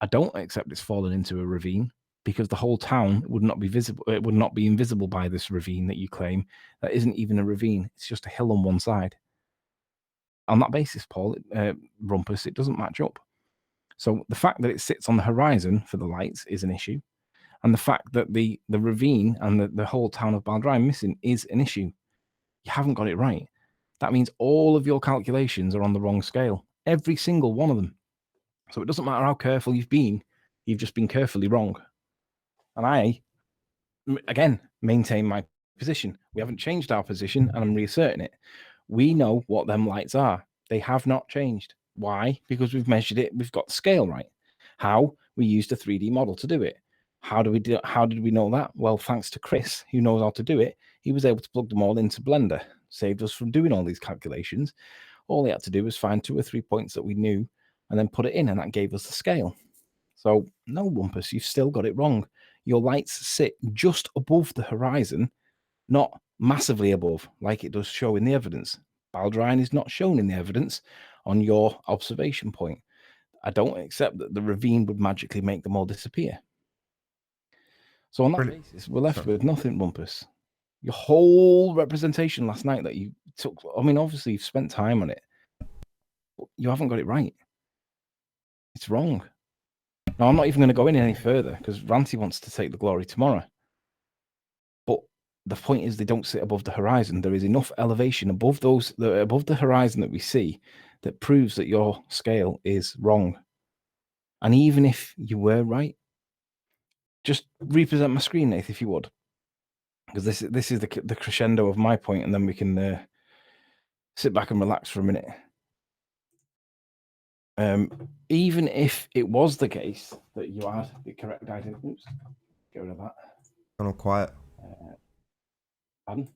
I don't accept it's fallen into a ravine, because the whole town would not be visible. It would not be invisible by this ravine that you claim. That isn't even a ravine. It's just a hill on one side. On that basis, Paul, Rumpus, it doesn't match up. So the fact that it sits on the horizon for the lights is an issue. And the fact that the ravine and the whole town of Baldrine missing is an issue. You haven't got it right. That means all of your calculations are on the wrong scale. Every single one of them. So it doesn't matter how careful you've been. You've just been carefully wrong. And I again, maintain my position. We haven't changed our position, and I'm reasserting it. We know what them lights are. They have not changed. Why? Because we've measured it. We've got the scale right. How? We used a 3D model to do it. How did we know that? Well, thanks to Chris, who knows how to do it. He was able to plug them all into Blender, saved us from doing all these calculations. All he had to do was find 2 or 3 points that we knew and then put it in, and that gave us the scale. So no, Rumpus, you've still got it wrong. Your lights sit just above the horizon, not massively above, like it does show in the evidence. Baldrine is not shown in the evidence on your observation point. I don't accept that the ravine would magically make them all disappear. So on that basis, we're left with nothing, Rumpus. Your whole representation last night that you took, I mean, obviously you've spent time on it, but you haven't got it right. It's wrong. Now, I'm not even going to go in any further because Ranty wants to take the glory tomorrow. But the point is they don't sit above the horizon. There is enough elevation above the horizon that we see that proves that your scale is wrong. And even if you were right, just represent my screen, Nath, if you would. Because this is the crescendo of my point, and then we can sit back and relax for a minute. Even if it was the case that you had the correct idea, oops, get rid of that. Gone all quiet. Pardon?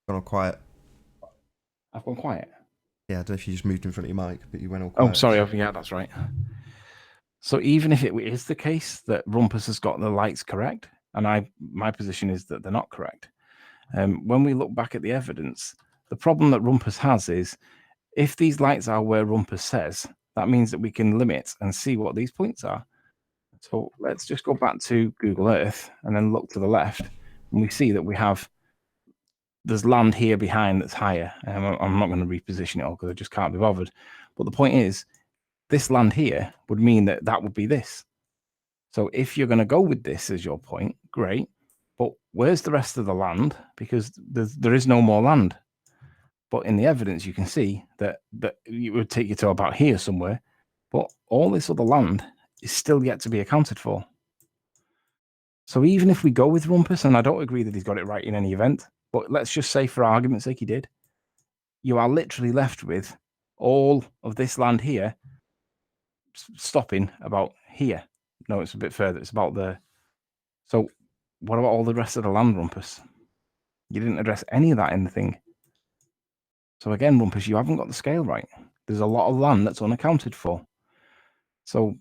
Gone all quiet. I've gone quiet. Yeah, I don't know if you just moved in front of your mic, but you went all quiet. Oh, sorry. Yeah, that's right. So even if it is the case that Rumpus has got the lights correct, and my position is that they're not correct, when we look back at the evidence, the problem that Rumpus has is if these lights are where Rumpus says, that means that we can limit and see what these points are. So let's just go back to Google Earth and then look to the left, and we see that there's land here behind that's higher. I'm not going to reposition it all because I just can't be bothered. But the point is, this land here would mean that would be this. So if you're going to go with this as your point, great. But where's the rest of the land? Because there is no more land. But in the evidence, you can see that it would take you to about here somewhere. But all this other land is still yet to be accounted for. So even if we go with Rumpus, and I don't agree that he's got it right in any event, but let's just say for argument's sake he did, you are literally left with all of this land here stopping about here. No, it's a bit further. It's about there. So what about all the rest of the land, Rumpus? You didn't address any of that in the thing. So again, Rumpus, you haven't got the scale right. There's a lot of land that's unaccounted for. So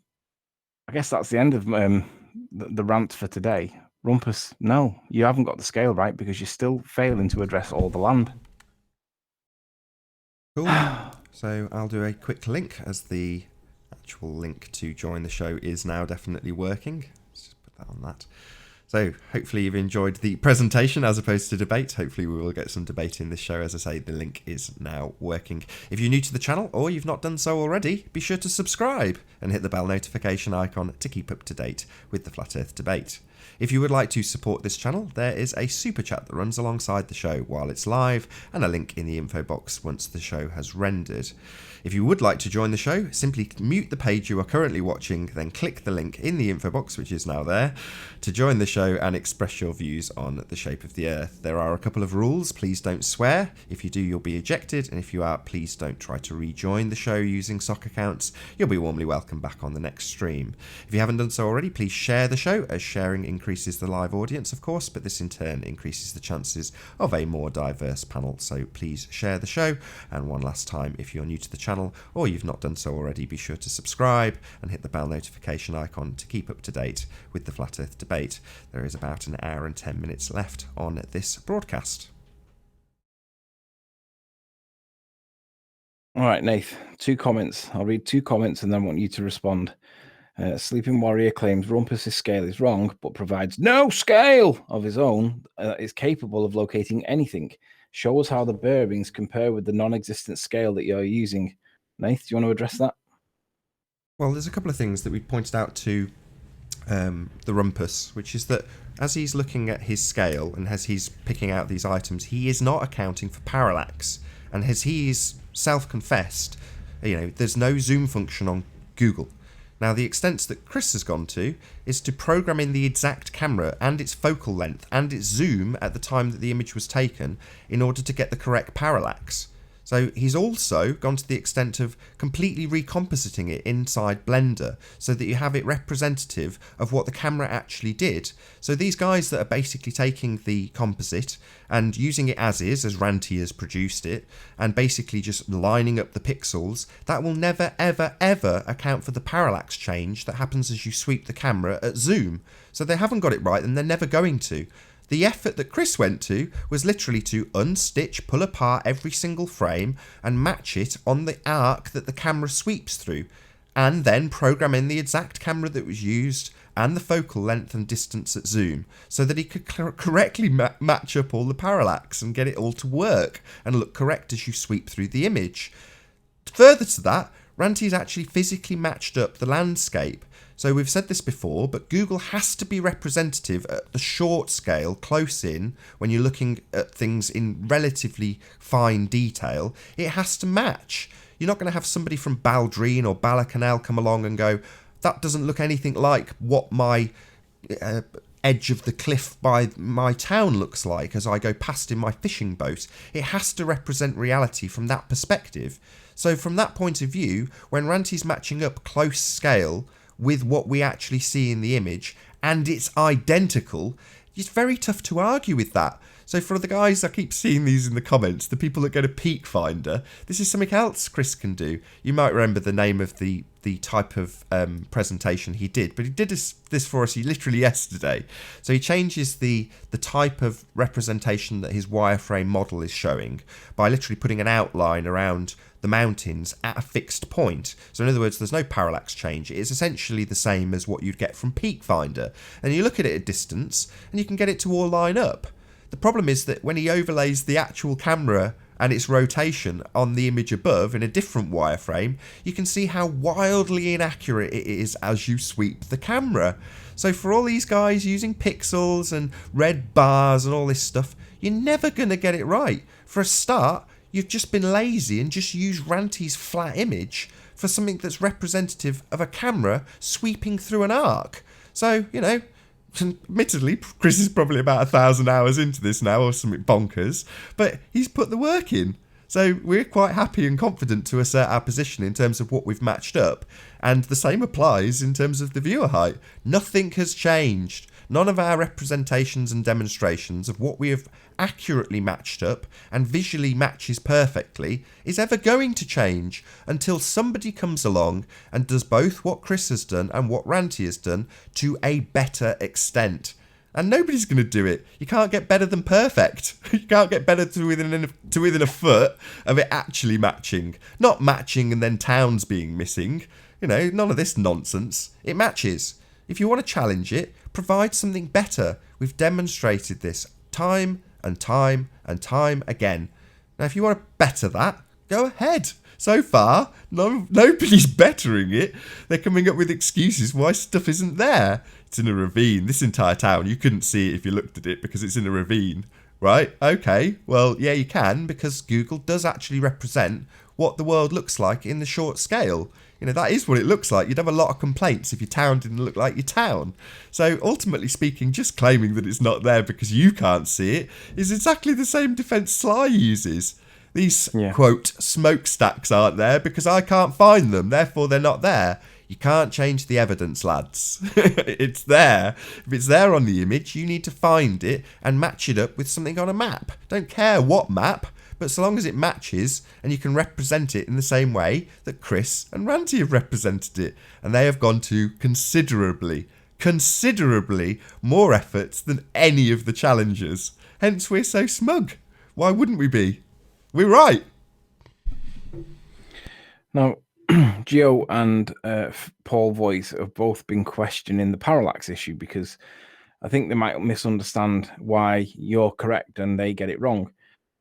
I guess that's the end of the rant for today. Rumpus, no, you haven't got the scale right because you're still failing to address all the land. Cool. So I'll do a quick link as the actual link to join the show is now definitely working. Let's just put that on that. So hopefully you've enjoyed the presentation as opposed to debate. Hopefully we will get some debate in this show. As I say, the link is now working. If you're new to the channel or you've not done so already, be sure to subscribe and hit the bell notification icon to keep up to date with the Flat Earth debate. If you would like to support this channel, there is a super chat that runs alongside the show while it's live and a link in the info box once the show has rendered. If you would like to join the show, simply mute the page you are currently watching, then click the link in the info box, which is now there, to join the show and express your views on the shape of the Earth. There are a couple of rules. Please don't swear. If you do, you'll be ejected. And if you are, please don't try to rejoin the show using sock accounts. You'll be warmly welcome back on the next stream. If you haven't done so already, please share the show, as sharing increases the live audience, of course, but this in turn increases the chances of a more diverse panel. So please share the show. And one last time, if you're new to the channel or you've not done so already, be sure to subscribe and hit the bell notification icon to keep up to date with the Flat Earth debate. There is about an hour and 10 minutes left on this broadcast. All right, Nath, 2 comments. I'll read 2 comments and then want you to respond. Sleeping Warrior claims Rumpus's scale is wrong, but provides no scale of his own is capable of locating anything. Show us how the bearings compare with the non-existent scale that you're using. Nath, do you want to address that? Well, there's a couple of things that we pointed out to the Rumpus, which is that as he's looking at his scale and as he's picking out these items, he is not accounting for parallax. And as he's self-confessed, there's no zoom function on Google. Now, the extent that Chris has gone to is to program in the exact camera and its focal length and its zoom at the time that the image was taken in order to get the correct parallax. So he's also gone to the extent of completely recompositing it inside Blender so that you have it representative of what the camera actually did. So these guys that are basically taking the composite and using it as is, as Ranty has produced it, and basically just lining up the pixels, that will never, ever, ever account for the parallax change that happens as you sweep the camera at zoom. So they haven't got it right, and they're never going to. The effort that Chris went to was literally to unstitch, pull apart every single frame and match it on the arc that the camera sweeps through, and then program in the exact camera that was used and the focal length and distance at zoom so that he could correctly match up all the parallax and get it all to work and look correct as you sweep through the image. Further to that, Ranty's actually physically matched up the landscape. So we've said this before, but Google has to be representative at the short scale, close in, when you're looking at things in relatively fine detail. It has to match. You're not going to have somebody from Baldrine or Balacanal come along and go, that doesn't look anything like what my edge of the cliff by my town looks like as I go past in my fishing boat. It has to represent reality from that perspective. So from that point of view, when Ranty's matching up close scale with what we actually see in the image, and it's identical, it's very tough to argue with that. So for the guys, I keep seeing these in the comments, the people that go to Peak Finder, this is something else Chris can do. You might remember the name of the type of presentation he did, but he did this for us literally yesterday. So he changes the type of representation that his wireframe model is showing by literally putting an outline around the mountains at a fixed point. So in other words, there's no parallax change. It is essentially the same as what you'd get from Peak Finder. And you look at it at distance and you can get it to all line up. The problem is that when he overlays the actual camera and its rotation on the image above in a different wireframe, you can see how wildly inaccurate it is as you sweep the camera. So for all these guys using pixels and red bars and all this stuff, you're never going to get it right. For a start, you've just been lazy and just used Ranty's flat image for something that's representative of a camera sweeping through an arc. So, you know, admittedly, Chris is probably about 1,000 hours into this now or something bonkers, but he's put the work in. So we're quite happy and confident to assert our position in terms of what we've matched up. And the same applies in terms of the viewer height. Nothing has changed. None of our representations and demonstrations of what we have accurately matched up and visually matches perfectly is ever going to change until somebody comes along and does both what Chris has done and what Ranty has done to a better extent. And nobody's going to do it. You can't get better than perfect. You can't get better to within a foot of it actually matching. Not matching and then towns being missing. You know, none of this nonsense. It matches. If you want to challenge it, provide something better. We've demonstrated this time and time and time again. Now, if you want to better that, go ahead. So far, nobody's bettering it. They're coming up with excuses why stuff isn't there. It's in a ravine. This entire town, you couldn't see it if you looked at it because it's in a ravine, right? Okay, well, yeah, you can, because Google does actually represent what the world looks like in the short scale. You know, that is what it looks like. You'd have a lot of complaints if your town didn't look like your town. So ultimately speaking, just claiming that it's not there because you can't see it is exactly the same defence Sly uses. These, quote, smokestacks aren't there because I can't find them, therefore they're not there. You can't change the evidence, lads. It's there. If it's there on the image, you need to find it and match it up with something on a map. Don't care what map, but so long as it matches and you can represent it in the same way that Chris and Ranty have represented it. And they have gone to considerably more efforts than any of the challengers. Hence we're so smug. Why wouldn't we be? We're right. Now, Gio and Paul Voice have both been questioning the parallax issue because I think they might misunderstand why you're correct and they get it wrong.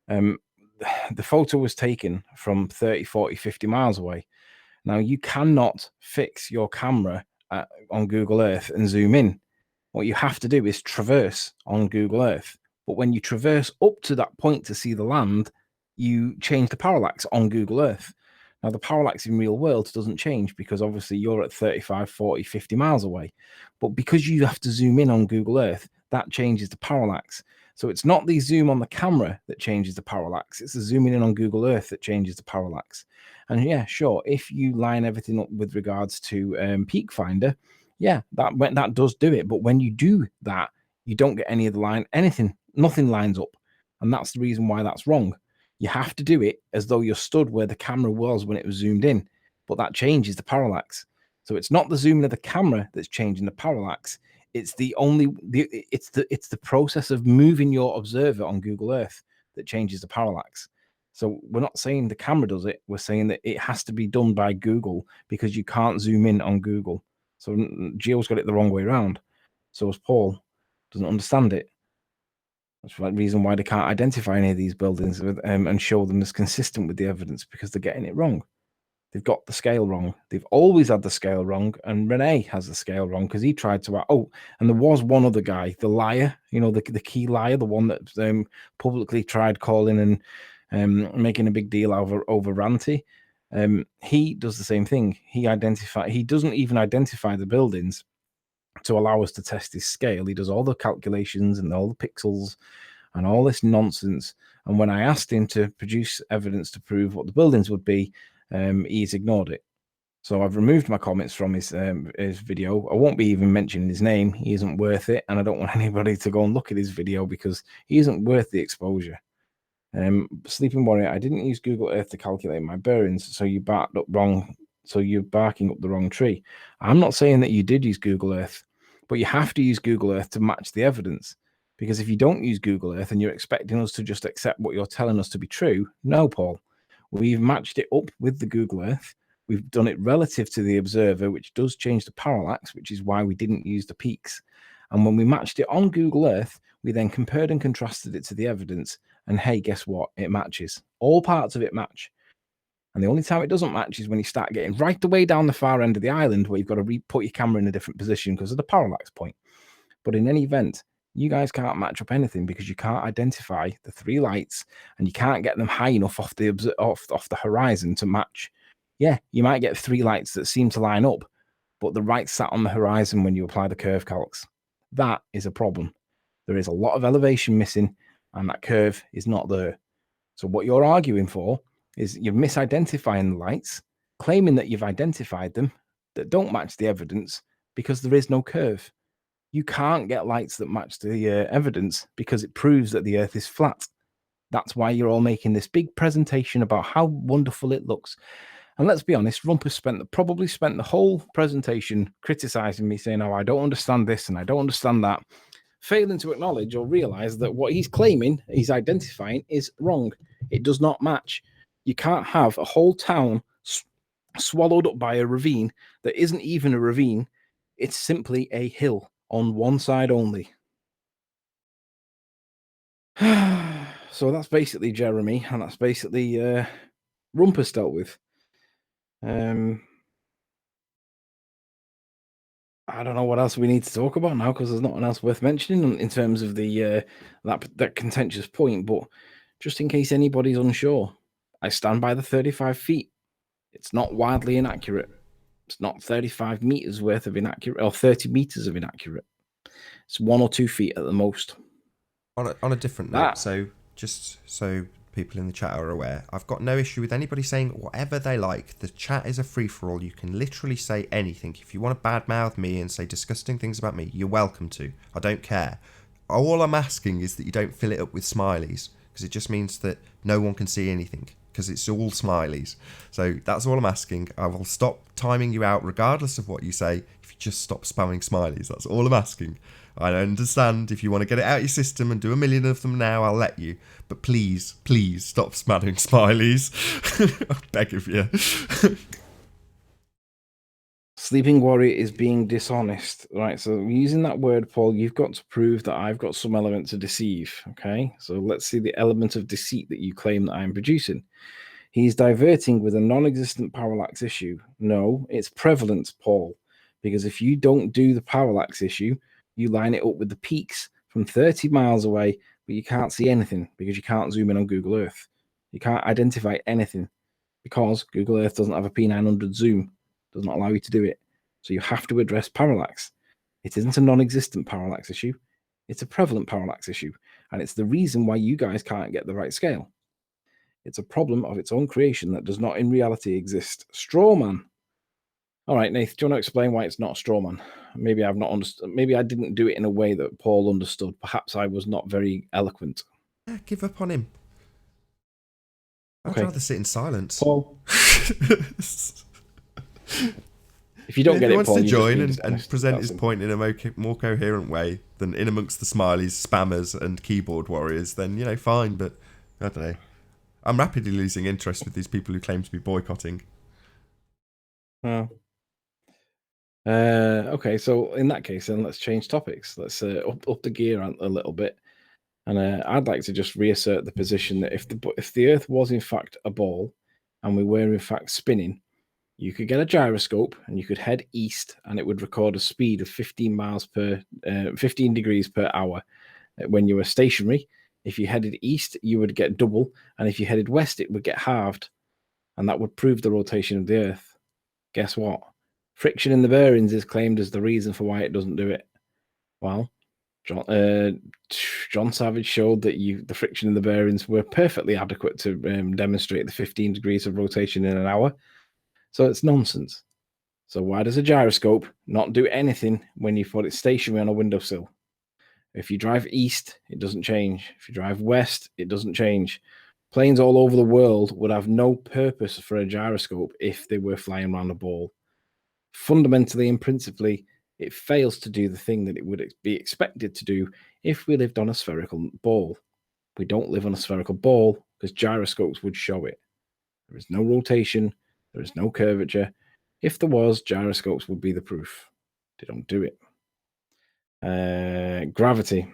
The photo was taken from 30, 40, 50 miles away. Now, you cannot fix your camera on Google Earth and zoom in. What you have to do is traverse on Google Earth. But when you traverse up to that point to see the land, you change the parallax on Google Earth. Now, the parallax in real world doesn't change because obviously you're at 35, 40, 50 miles away. But because you have to zoom in on Google Earth, that changes the parallax. So it's not the zoom on the camera that changes the parallax. It's the zooming in on Google Earth that changes the parallax. And yeah, sure, if you line everything up with regards to Peak Finder, yeah, that does do it. But when you do that, you don't get any of the nothing lines up. And that's the reason why that's wrong. You have to do it as though you're stood where the camera was when it was zoomed in, but that changes the parallax. So it's not the zooming of the camera that's changing the parallax. It's the process of moving your observer on Google Earth that changes the parallax. So we're not saying the camera does it. We're saying that it has to be done by Google because you can't zoom in on Google. So Gio's got it the wrong way around. So as Paul doesn't understand it. That's the reason why they can't identify any of these buildings and show them as consistent with the evidence, because they're getting it wrong. They've got the scale wrong. They've always had the scale wrong, and Renee has the scale wrong because he tried to. And there was one other guy, the liar, the key liar, the one that publicly tried calling and making a big deal over Ranty. He does the same thing. He doesn't even identify the buildings to allow us to test his scale. He does all the calculations and all the pixels and all this nonsense. And when I asked him to produce evidence to prove what the buildings would be, he's ignored it. So I've removed my comments from his video. I won't be even mentioning his name. He isn't worth it. And I don't want anybody to go and look at his video because he isn't worth the exposure. Sleeping Warrior, I didn't use Google Earth to calculate my bearings, so you barked up wrong. So you're barking up the wrong tree. I'm not saying that you did use Google Earth, but you have to use Google Earth to match the evidence. Because if you don't use Google Earth and you're expecting us to just accept what you're telling us to be true, no, Paul. We've matched it up with the Google Earth. We've done it relative to the observer, which does change the parallax, which is why we didn't use the peaks. And when we matched it on Google Earth, we then compared and contrasted it to the evidence. And hey, guess what? It matches. All parts of it match. And the only time it doesn't match is when you start getting right the way down the far end of the island where you've got to put your camera in a different position because of the parallax point. But in any event, you guys can't match up anything because you can't identify the three lights and you can't get them high enough off the horizon to match. Yeah, you might get three lights that seem to line up, but the right sat on the horizon when you apply the curve calcs. That is a problem. There is a lot of elevation missing and that curve is not there. So what you're arguing for is you're misidentifying the lights, claiming that you've identified them that don't match the evidence because there is no curve. You can't get lights that match the evidence because it proves that the Earth is flat. That's why you're all making this big presentation about how wonderful it looks. And let's be honest, Rumpus probably spent the whole presentation criticizing me, saying, oh, I don't understand this and I don't understand that, failing to acknowledge or realize that what he's claiming, he's identifying, is wrong. It does not match. You can't have a whole town swallowed up by a ravine that isn't even a ravine. It's simply a hill on one side only. So that's basically Jeremy, and that's basically Rumpus dealt with. I don't know what else we need to talk about now because there's nothing else worth mentioning in terms of the that contentious point. But just in case anybody's unsure, I stand by the 35 feet. It's not wildly inaccurate. It's not 35 meters worth of inaccurate or 30 meters of inaccurate. It's 1 or 2 feet at the most. On a different note, so just so people in the chat are aware, I've got no issue with anybody saying whatever they like. The chat is a free-for-all. You can literally say anything. If you want to badmouth me and say disgusting things about me, you're welcome to. I don't care. All I'm asking is that you don't fill it up with smileys, because it just means that no one can see anything, because it's all smileys. So that's all I'm asking. I will stop timing you out regardless of what you say if you just stop spamming smileys. That's all I'm asking. I understand if you want to get it out of your system and do 1 million of them now, I'll let you. But please, please stop spamming smileys. I beg of you. Sleeping Warrior is being dishonest, right? So using that word, Paul, you've got to prove that I've got some element to deceive, okay? So let's see the element of deceit that you claim that I'm producing. He's diverting with a non-existent parallax issue. No, it's prevalent, Paul, because if you don't do the parallax issue, you line it up with the peaks from 30 miles away, but you can't see anything because you can't zoom in on Google Earth. You can't identify anything. because Google Earth doesn't have a P900 zoom, does not allow you to do it. So you have to address parallax. It isn't a non-existent parallax issue. It's a prevalent parallax issue. And it's the reason why you guys can't get the right scale. It's a problem of its own creation that does not in reality exist. Strawman. All right, Nath, do you want to explain why it's not a strawman? Maybe I've not understood. Maybe I didn't do it in a way that Paul understood. Perhaps I was not very eloquent. Yeah, give up on him. I'd Okay. rather sit in silence. Paul. If you don't get he it, wants Paul, to join and honest. present That's his point in a more coherent way than in amongst the smileys, spammers, and keyboard warriors, then, you know, fine. But I don't know. I'm rapidly losing interest with these people who claim to be boycotting. Oh. Okay, so in that case, then let's change topics. Let's up the gear a little bit, and I'd like to just reassert the position that if the Earth was in fact a ball, and we were in fact spinning, you could get a gyroscope and you could head east, and it would record a speed of 15 degrees per hour when you were stationary. If you headed east, you would get double, and if you headed west, it would get halved, and that would prove the rotation of the Earth. Guess what? Friction in the bearings is claimed as the reason for why it doesn't do it. Well, John Savage showed that the friction in the bearings were perfectly adequate to demonstrate the 15 degrees of rotation in an hour. So it's nonsense. So why does a gyroscope not do anything when you put it stationary on a windowsill? If you drive east, it doesn't change. If you drive west, it doesn't change. Planes all over the world would have no purpose for a gyroscope if they were flying around a ball. Fundamentally and principally, it fails to do the thing that it would be expected to do if we lived on a spherical ball. We don't live on a spherical ball because gyroscopes would show it. There is no rotation. There is no curvature. If there was, gyroscopes would be the proof. They don't do it. Gravity.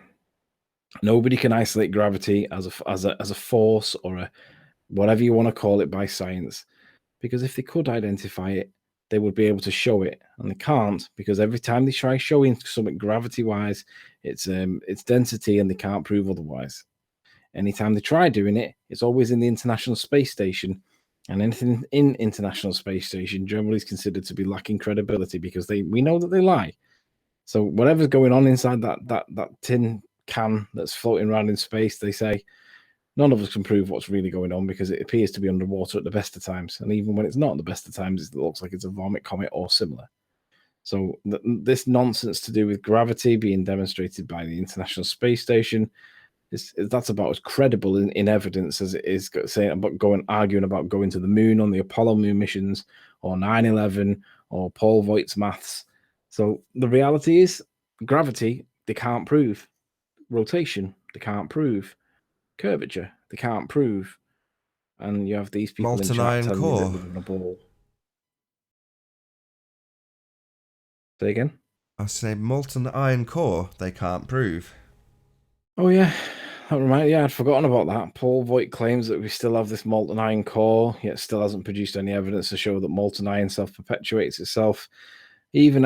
Nobody can isolate gravity as a force or a whatever you want to call it by science, because if they could identify it, they would be able to show it, and they can't, because every time they try showing something gravity-wise, it's density, and they can't prove otherwise. Anytime they try doing it, it's always in the International Space Station, and anything in International Space Station generally is considered to be lacking credibility because we know that they lie. So whatever's going on inside that tin can that's floating around in space, they say, none of us can prove what's really going on because it appears to be underwater at the best of times. And even when it's not the best of times, it looks like it's a vomit comet or similar. So this nonsense to do with gravity being demonstrated by the International Space Station, that's about as credible in evidence as it is saying about arguing about going to the moon on the Apollo moon missions or 9/11 or Paul Voigt's maths. So the reality is gravity, they can't prove. Rotation, they can't prove. Curvature, they can't prove. And you have these people Molten in chat iron telling core. you that we're in a ball. Say again? I say molten iron core they can't prove. Oh yeah, I'd forgotten about that. Paul Voigt claims that we still have this molten iron core, yet still hasn't produced any evidence to show that molten iron self-perpetuates itself, even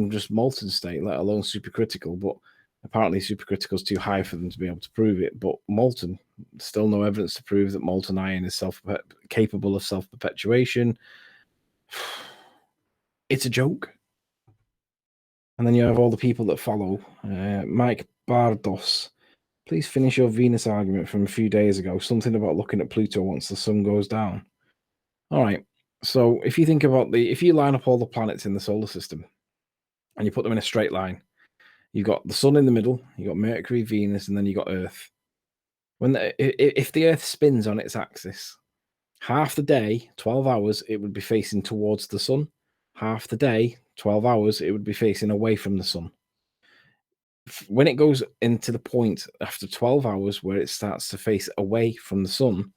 just molten state, let alone supercritical. But apparently supercritical is too high for them to be able to prove it. But molten, still no evidence to prove that molten iron is capable of self-perpetuation. It's a joke. And then you have all the people that follow. Mike Bardos. Please finish your Venus argument from a few days ago. Something about looking at Pluto once the sun goes down. All right. So if you think about if you line up all the planets in the solar system and you put them in a straight line, you've got the sun in the middle, you've got Mercury, Venus, and then you've got Earth. If the Earth spins on its axis, half the day, 12 hours, it would be facing towards the sun. Half the day, 12 hours, it would be facing away from the sun. When it goes into the point after 12 hours where it starts to face away from the sun,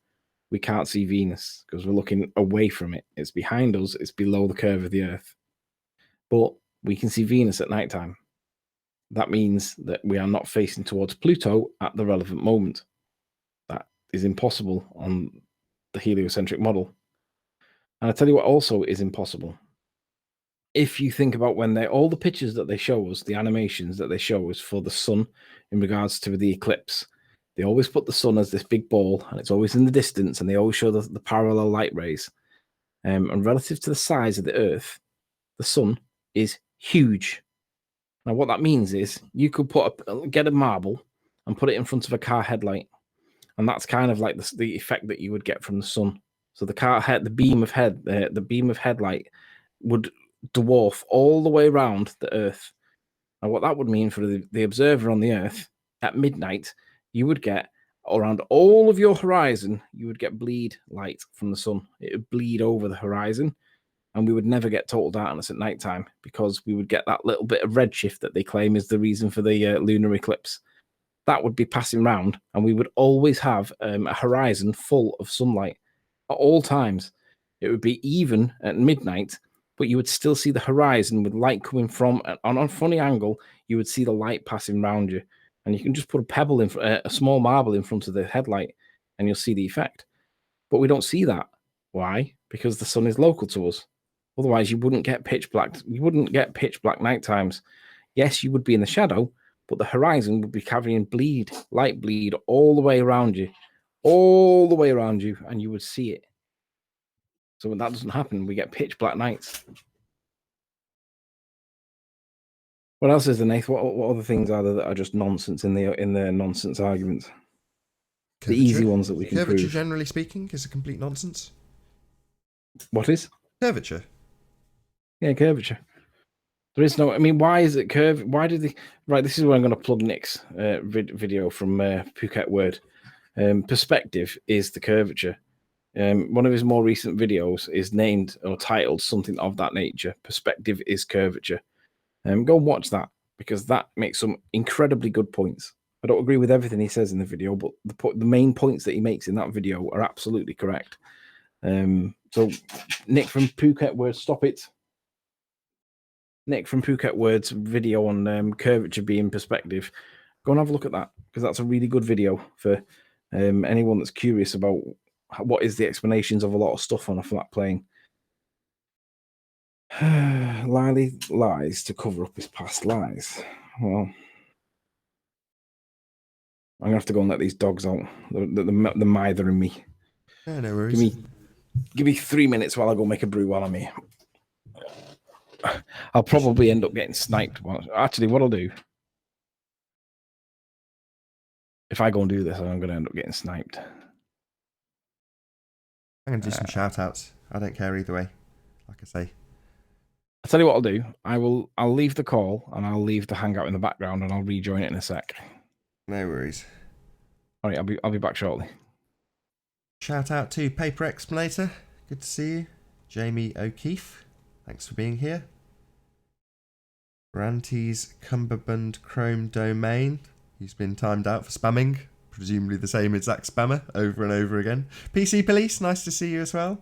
we can't see Venus because we're looking away from it. It's behind us. It's below the curve of the Earth. But we can see Venus at nighttime. That means that we are not facing towards Pluto at the relevant moment. That is impossible on the heliocentric model. And I tell you what also is impossible. If you think about when all the pictures that they show us, the animations that they show us for the sun in regards to the eclipse, They always put the sun as this big ball, and it's always in the distance, and they always show the parallel light rays. And relative to the size of the Earth, the sun is huge. Now, what that means is you could get a marble and put it in front of a car headlight, and that's kind of like the effect that you would get from the sun. So the beam of headlight would dwarf all the way around the Earth. And what that would mean for the observer on the Earth at midnight, you would get around all of your horizon, you would get bleed light from the sun. It would bleed over the horizon, and we would never get total darkness at nighttime because we would get that little bit of redshift that they claim is the reason for the lunar eclipse. That would be passing round, and we would always have a horizon full of sunlight at all times. It would be even at midnight, but you would still see the horizon with light coming from on a funny angle. You would see the light passing around you, and you can just put a small marble in front of the headlight, and you'll see the effect. But we don't see that. Why? Because the sun is local to us. Otherwise, you wouldn't get pitch black. You wouldn't get pitch black night times. Yes, you would be in the shadow, but the horizon would be carrying light bleed all the way around you, and you would see it. So when that doesn't happen, we get pitch black nights. What else is there, Nath? What other things are there that are just nonsense in the nonsense arguments? Curvature. The easy ones that we can Curvature, prove. generally speaking, is a complete nonsense. What is? Curvature. Yeah, curvature. There is no. I mean, why is it curve? Why did they? Right, this is where I'm going to plug Nick's video from Phuket Word. Perspective is the curvature. One of his more recent videos is named or titled something of that nature. Perspective is curvature. Go and watch that because that makes some incredibly good points. I don't agree with everything he says in the video, but the main points that he makes in that video are absolutely correct. So, Nick from Phuket Word, stop it. Nick from Phuket Word's video on curvature being perspective. Go and have a look at that because that's a really good video for anyone that's curious about what is the explanations of a lot of stuff on a flat plane. Lily lies to cover up his past lies. Well, I'm gonna have to go and let these dogs out. The mither in me. Yeah, no worries. Give me 3 minutes while I go make a brew while I'm here. I'll probably end up getting sniped. Actually, what I'll do, if I go and do this, I'm going to end up getting sniped. I'm going to do some shout outs. I don't care either way, like I say. I'll tell you what I'll do. I'll leave the call and I'll leave the hangout in the background and I'll rejoin it in a sec. No worries. All right, I'll be back shortly. Shout out to Paper Explanator. Good to see you. Jamie O'Keefe. Thanks for being here. Ranty's Cumberbund Chrome Domain. He's been timed out for spamming. Presumably the same exact spammer over and over again. PC Police, nice to see you as well.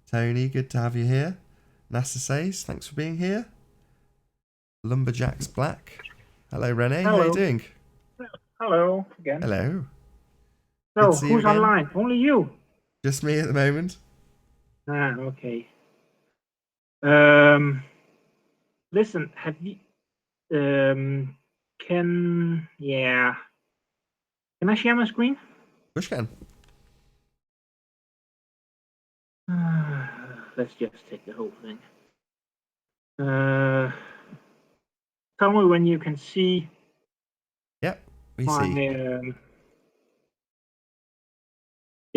Tony, good to have you here. NASA Says, thanks for being here. Lumberjacks Black. Hello, Renee. Hello. How are you doing? Hello again. Hello. So, who's online? Only you? Just me at the moment. Okay. Listen, have you... Can I share my screen? Push can. Let's just take the whole thing. Tell me when you can see. Yep, we my, see.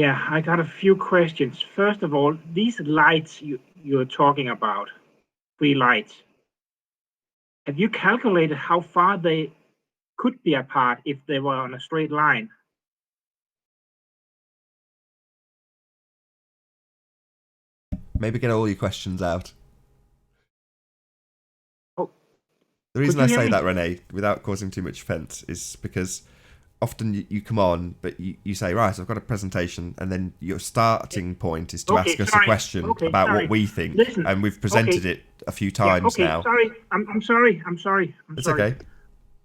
I got a few questions. First of all, these lights you're talking about, free lights, have you calculated how far they could be apart if they were on a straight line? Maybe get all your questions out. Oh, the reason I say that, Renee, without causing too much offence, is because often you come on, but you say, right, I've got a presentation, and then your starting point is to ask us a question about what we think. Listen, and we've presented it a few times now. Sorry, I'm sorry. It's okay.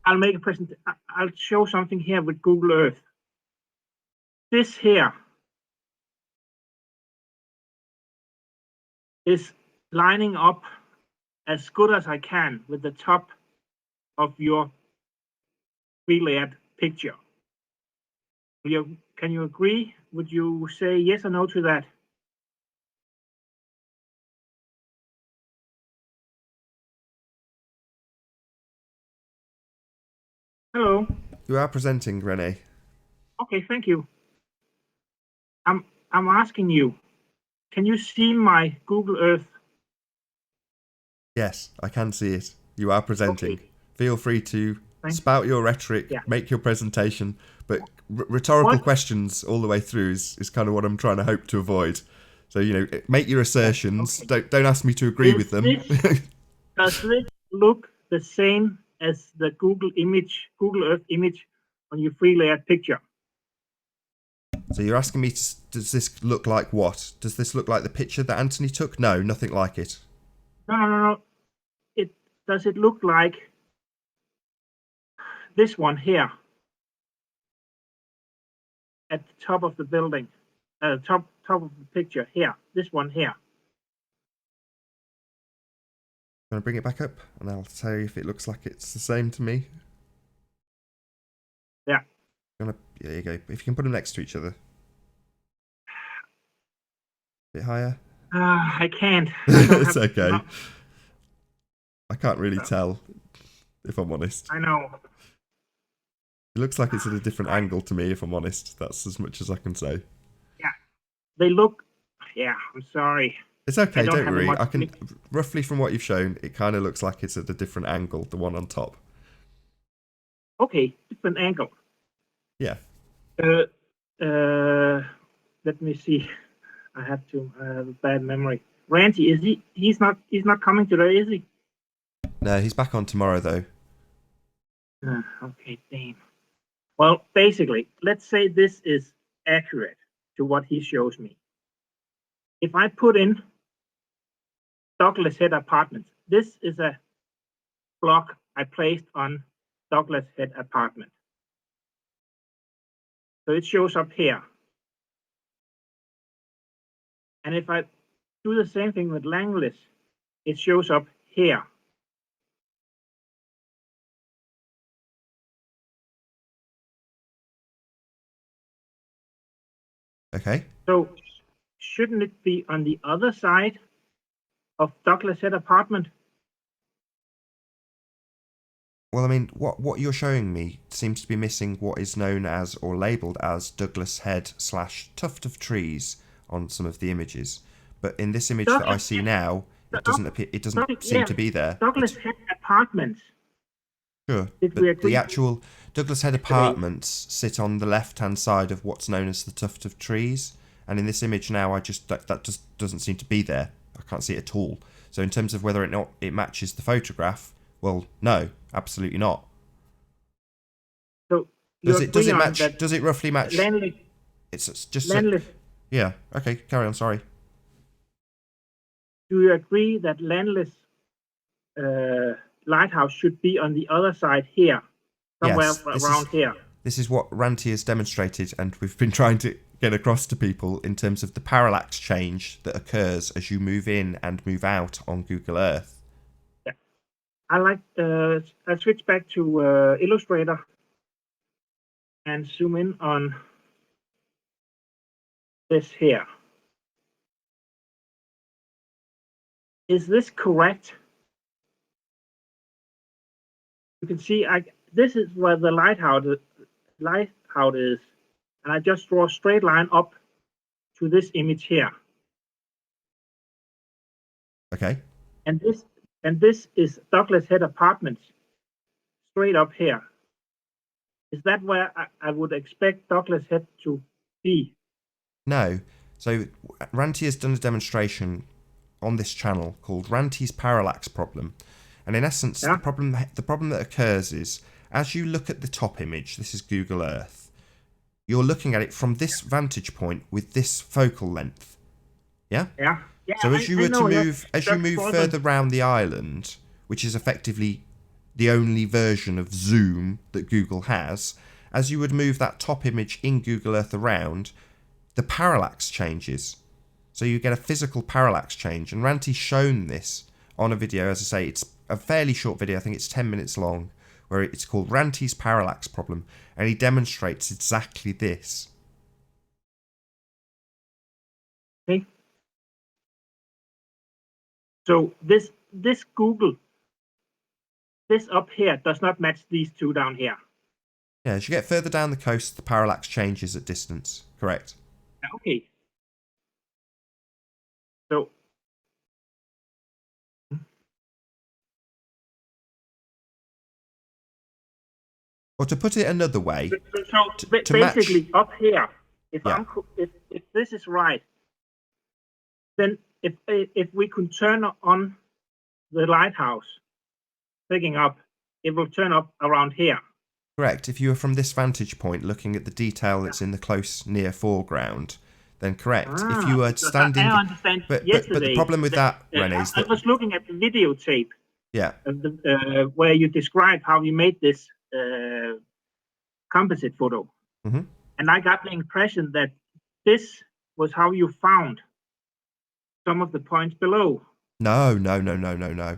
I'll make a presentation. I'll show something here with Google Earth. This here is lining up as good as I can with the top of your pre-layered picture. Can you agree? Would you say yes or no to that? Hello. You are presenting, Rene. Okay, thank you. I'm asking you, can you see my Google Earth? Yes, I can see it. You are presenting. Okay. Feel free to Thank spout your rhetoric, Yeah. make your presentation, but rhetorical questions all the way through is kind of what I'm trying to hope to avoid. So, make your assertions. Okay. Don't ask me to agree with them. Does this look the same as the Google Earth image on your free layered picture? So you're asking me, does this look like what? Does this look like the picture that Anthony took? No, nothing like it. No. Does it look like this one here at the top of the building, top of the picture here, this one here? I'm going to bring it back up and I'll tell you if it looks like it's the same to me. Yeah. There you go. If you can put them next to each other. A bit higher. I can't. It's okay. I can't really tell, if I'm honest. I know. It looks like it's at a different angle to me, if I'm honest. That's as much as I can say. Yeah. They look... Yeah, I'm sorry. It's okay, don't worry. I can roughly from what you've shown, it kind of looks like it's at a different angle, the one on top. Okay, different angle. Yeah. Let me see. I have a bad memory. Randy, is he's not coming today, is he? No, he's back on tomorrow though. Okay, damn. Well, basically, let's say this is accurate to what he shows me. If I put in Douglas Head Apartments, this is a block I placed on Douglas Head Apartment. So it shows up here. And if I do the same thing with Langlis, it shows up here. Okay. So shouldn't it be on the other side of Douglas Head Apartment? Well, I mean, what you're showing me seems to be missing what is known as or labelled as Douglas Head / tuft of trees on some of the images. But in this image that I see now, it doesn't appear. It doesn't seem to be there. Douglas Head Apartments. Sure, Did but we agree? the actual Douglas Head Apartments sit on the left-hand side of what's known as the tuft of trees, and in this image now, that just doesn't seem to be there. I can't see it at all. So in terms of whether or not it matches the photograph, well, no, absolutely not. So does it match? Does it roughly match? Landless. It's just Landless. yeah. Okay, carry on. Sorry. Do you agree that Landless lighthouse should be on the other side here, somewhere around here? This is what Ranty has demonstrated, and we've been trying to get across to people in terms of the parallax change that occurs as you move in and move out on Google Earth. Yeah, I switch back to Illustrator and zoom in on this here. Is this correct? You can see this is where the lighthouse is, and I just draw a straight line up to this image here. Okay. And this is Douglas Head Apartments, straight up here. Is that where I would expect Douglas Head to be? No. So Ranty has done a demonstration on this channel called Ranty's Parallax problem. And in essence, the problem that occurs is, as you look at the top image, this is Google Earth, you're looking at it from this vantage point with this focal length. Yeah? Yeah. So as you move further round the island, which is effectively the only version of zoom that Google has, as you would move that top image in Google Earth around, the parallax changes. So you get a physical parallax change. And Ranty's shown this on a video. As I say, it's a fairly short video. I think it's 10 minutes long, where it's called Ranty's Parallax problem, and he demonstrates exactly this. Okay. So this Google, this up here does not match these two down here. Yeah, as you get further down the coast, the parallax changes at distance. Correct. Okay. So or to put it another way, so basically match... up here, if Yeah. if this is right, then if we could turn on the lighthouse picking up, it will turn up around here. Correct. If you were from this vantage point looking at the detail that's in the close near foreground, then correct. If you were standing... I understand. But the problem with that, René, is that... I was looking at the videotape. Yeah. Where you describe how you made this composite photo. Mm-hmm. And I got the impression that this was how you found some of the points below. No.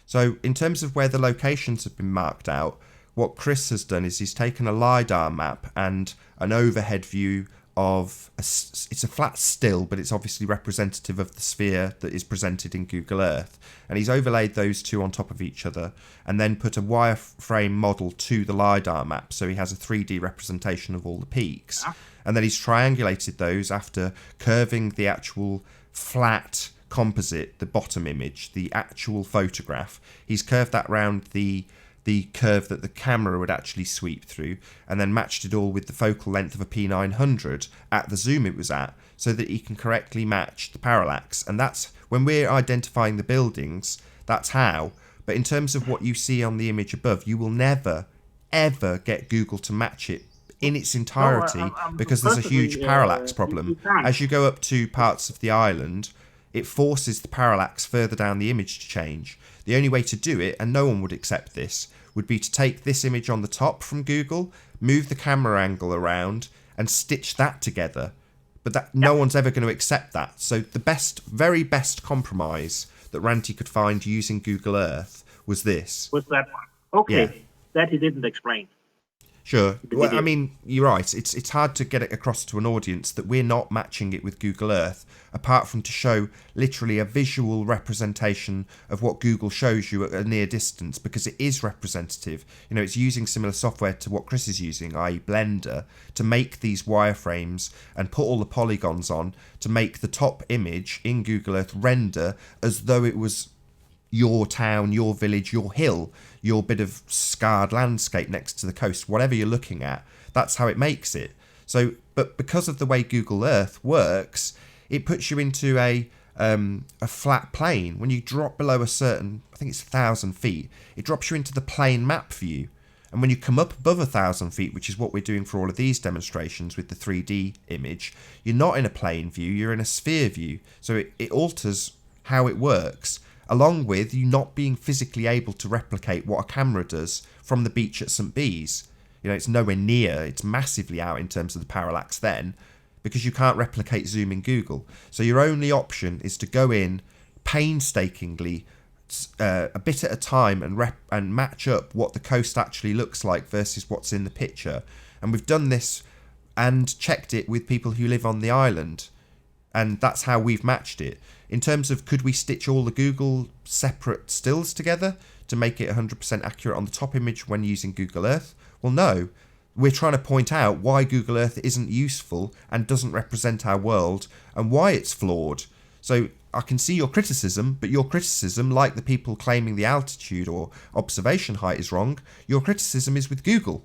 So in terms of where the locations have been marked out, what Chris has done is he's taken a LiDAR map and an overhead view of... it's a flat still, but it's obviously representative of the sphere that is presented in Google Earth. And he's overlaid those two on top of each other and then put a wireframe model to the LiDAR map. So he has a 3D representation of all the peaks. Yeah. And then he's triangulated those after curving the actual flat composite, the bottom image, the actual photograph. He's curved that round the curve that the camera would actually sweep through, and then matched it all with the focal length of a P900 at the zoom it was at, so that he can correctly match the parallax. And that's when we're identifying the buildings, that's how. But in terms of what you see on the image above, you will never, ever get Google to match it in its entirety, because there's a huge parallax problem. As you go up to parts of the island, it forces the parallax further down the image to change. The only way to do it, and no one would accept this, would be to take this image on the top from Google, move the camera angle around, and stitch that together. But no one's ever going to accept that. So the very best compromise that Ranty could find using Google Earth was this. Was that one? Okay, yeah. That he didn't explain. Sure. Well, I mean, you're right. It's hard to get it across to an audience that we're not matching it with Google Earth, apart from to show literally a visual representation of what Google shows you at a near distance, because it is representative. You know, it's using similar software to what Chris is using, i.e. Blender, to make these wireframes and put all the polygons on to make the top image in Google Earth render as though it was your town, your village, your hill, your bit of scarred landscape next to the coast, whatever you're looking at. That's how it makes it. So, but because of the way Google Earth works, it puts you into a flat plane. When you drop below a certain, I think it's 1,000 feet, it drops you into the plane map view. And when you come up above 1,000 feet, which is what we're doing for all of these demonstrations with the 3D image, you're not in a plane view, you're in a sphere view. So it alters how it works, along with you not being physically able to replicate what a camera does from the beach at St. Bees. You know, it's nowhere near, it's massively out in terms of the parallax then, because you can't replicate zoom in Google. So your only option is to go in painstakingly, a bit at a time, and match up what the coast actually looks like versus what's in the picture. And we've done this and checked it with people who live on the island, and that's how we've matched it. In terms of could we stitch all the Google separate stills together to make it 100% accurate on the top image when using Google Earth? Well, no. We're trying to point out why Google Earth isn't useful and doesn't represent our world, and why it's flawed. So I can see your criticism, but your criticism, like the people claiming the altitude or observation height is wrong, your criticism is with Google.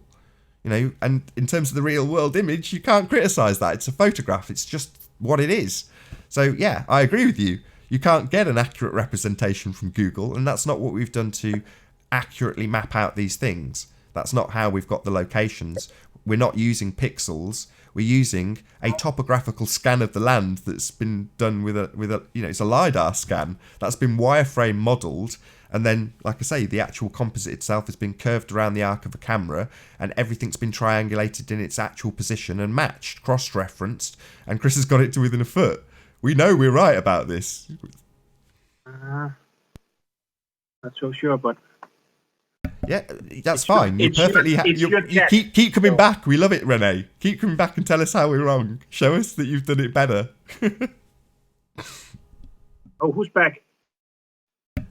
You know, and in terms of the real world image, you can't criticize that. It's a photograph. It's just what it is. So yeah, I agree with you. You can't get an accurate representation from Google, and that's not what we've done to accurately map out these things. That's not how we've got the locations. We're not using pixels. We're using a topographical scan of the land that's been done with a it's a LiDAR scan that's been wireframe modeled, and then, like I say, the actual composite itself has been curved around the arc of a camera, and everything's been triangulated in its actual position and matched, cross-referenced, and Chris has got it to within a foot. We know we're right about this. Not so sure, but Yeah, that's fine. You your keep coming back. We love it, Renee. Keep coming back and tell us how we're wrong. Show us that you've done it better. Oh, who's back?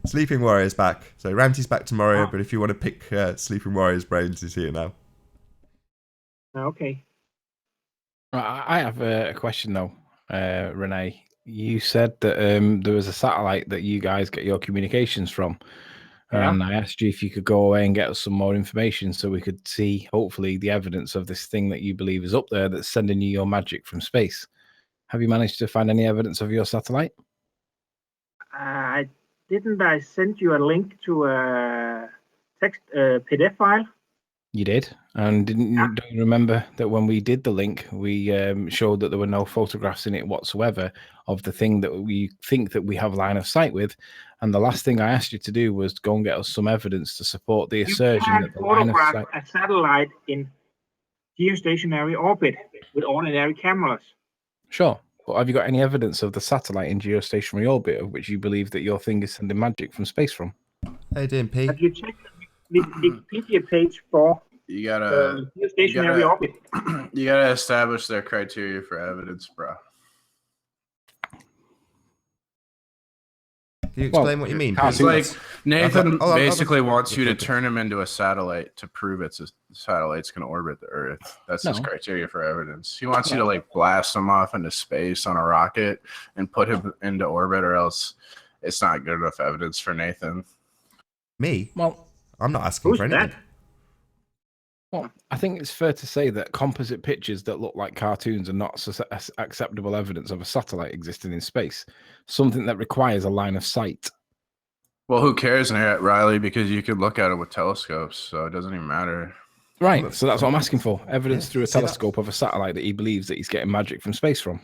Sleeping Warrior's back. So Ranty's back tomorrow, but if you want to pick Sleeping Warrior's brains, he's here now. Okay. I have a question though, Renee. You said that there was a satellite that you guys get your communications from. Yeah. And I asked you if you could go away and get us some more information so we could see, hopefully, the evidence of this thing that you believe is up there that's sending you your magic from space. Have you managed to find any evidence of your satellite? Didn't I send you a link to a text PDF file? You did. And don't you remember that when we did the link, we showed that there were no photographs in it whatsoever of the thing that we think that we have line of sight with? And the last thing I asked you to do was go and get us some evidence to support the assertion that the line of sight... a satellite in geostationary orbit with ordinary cameras. Sure. But have you got any evidence of the satellite in geostationary orbit of which you believe that your thing is sending magic from space from? How you doing, Pete? Have you checked the Wikipedia page for geostationary orbit? You gotta establish their criteria for evidence, bro. Can you explain what you mean? It's like Nathan basically wants you to turn him into a satellite to prove a satellite's going to orbit the Earth. That's his criteria for evidence. He wants you to like blast him off into space on a rocket and put him into orbit, or else it's not good enough evidence for Nathan. Me? Well, I'm not asking for anything. Well, I think it's fair to say that composite pictures that look like cartoons are not acceptable evidence of a satellite existing in space, something that requires a line of sight. Well, who cares, Riley? Because you could look at it with telescopes, so it doesn't even matter. Right, so that's what I'm asking for. Evidence through a telescope of a satellite that he believes that he's getting magic from space from.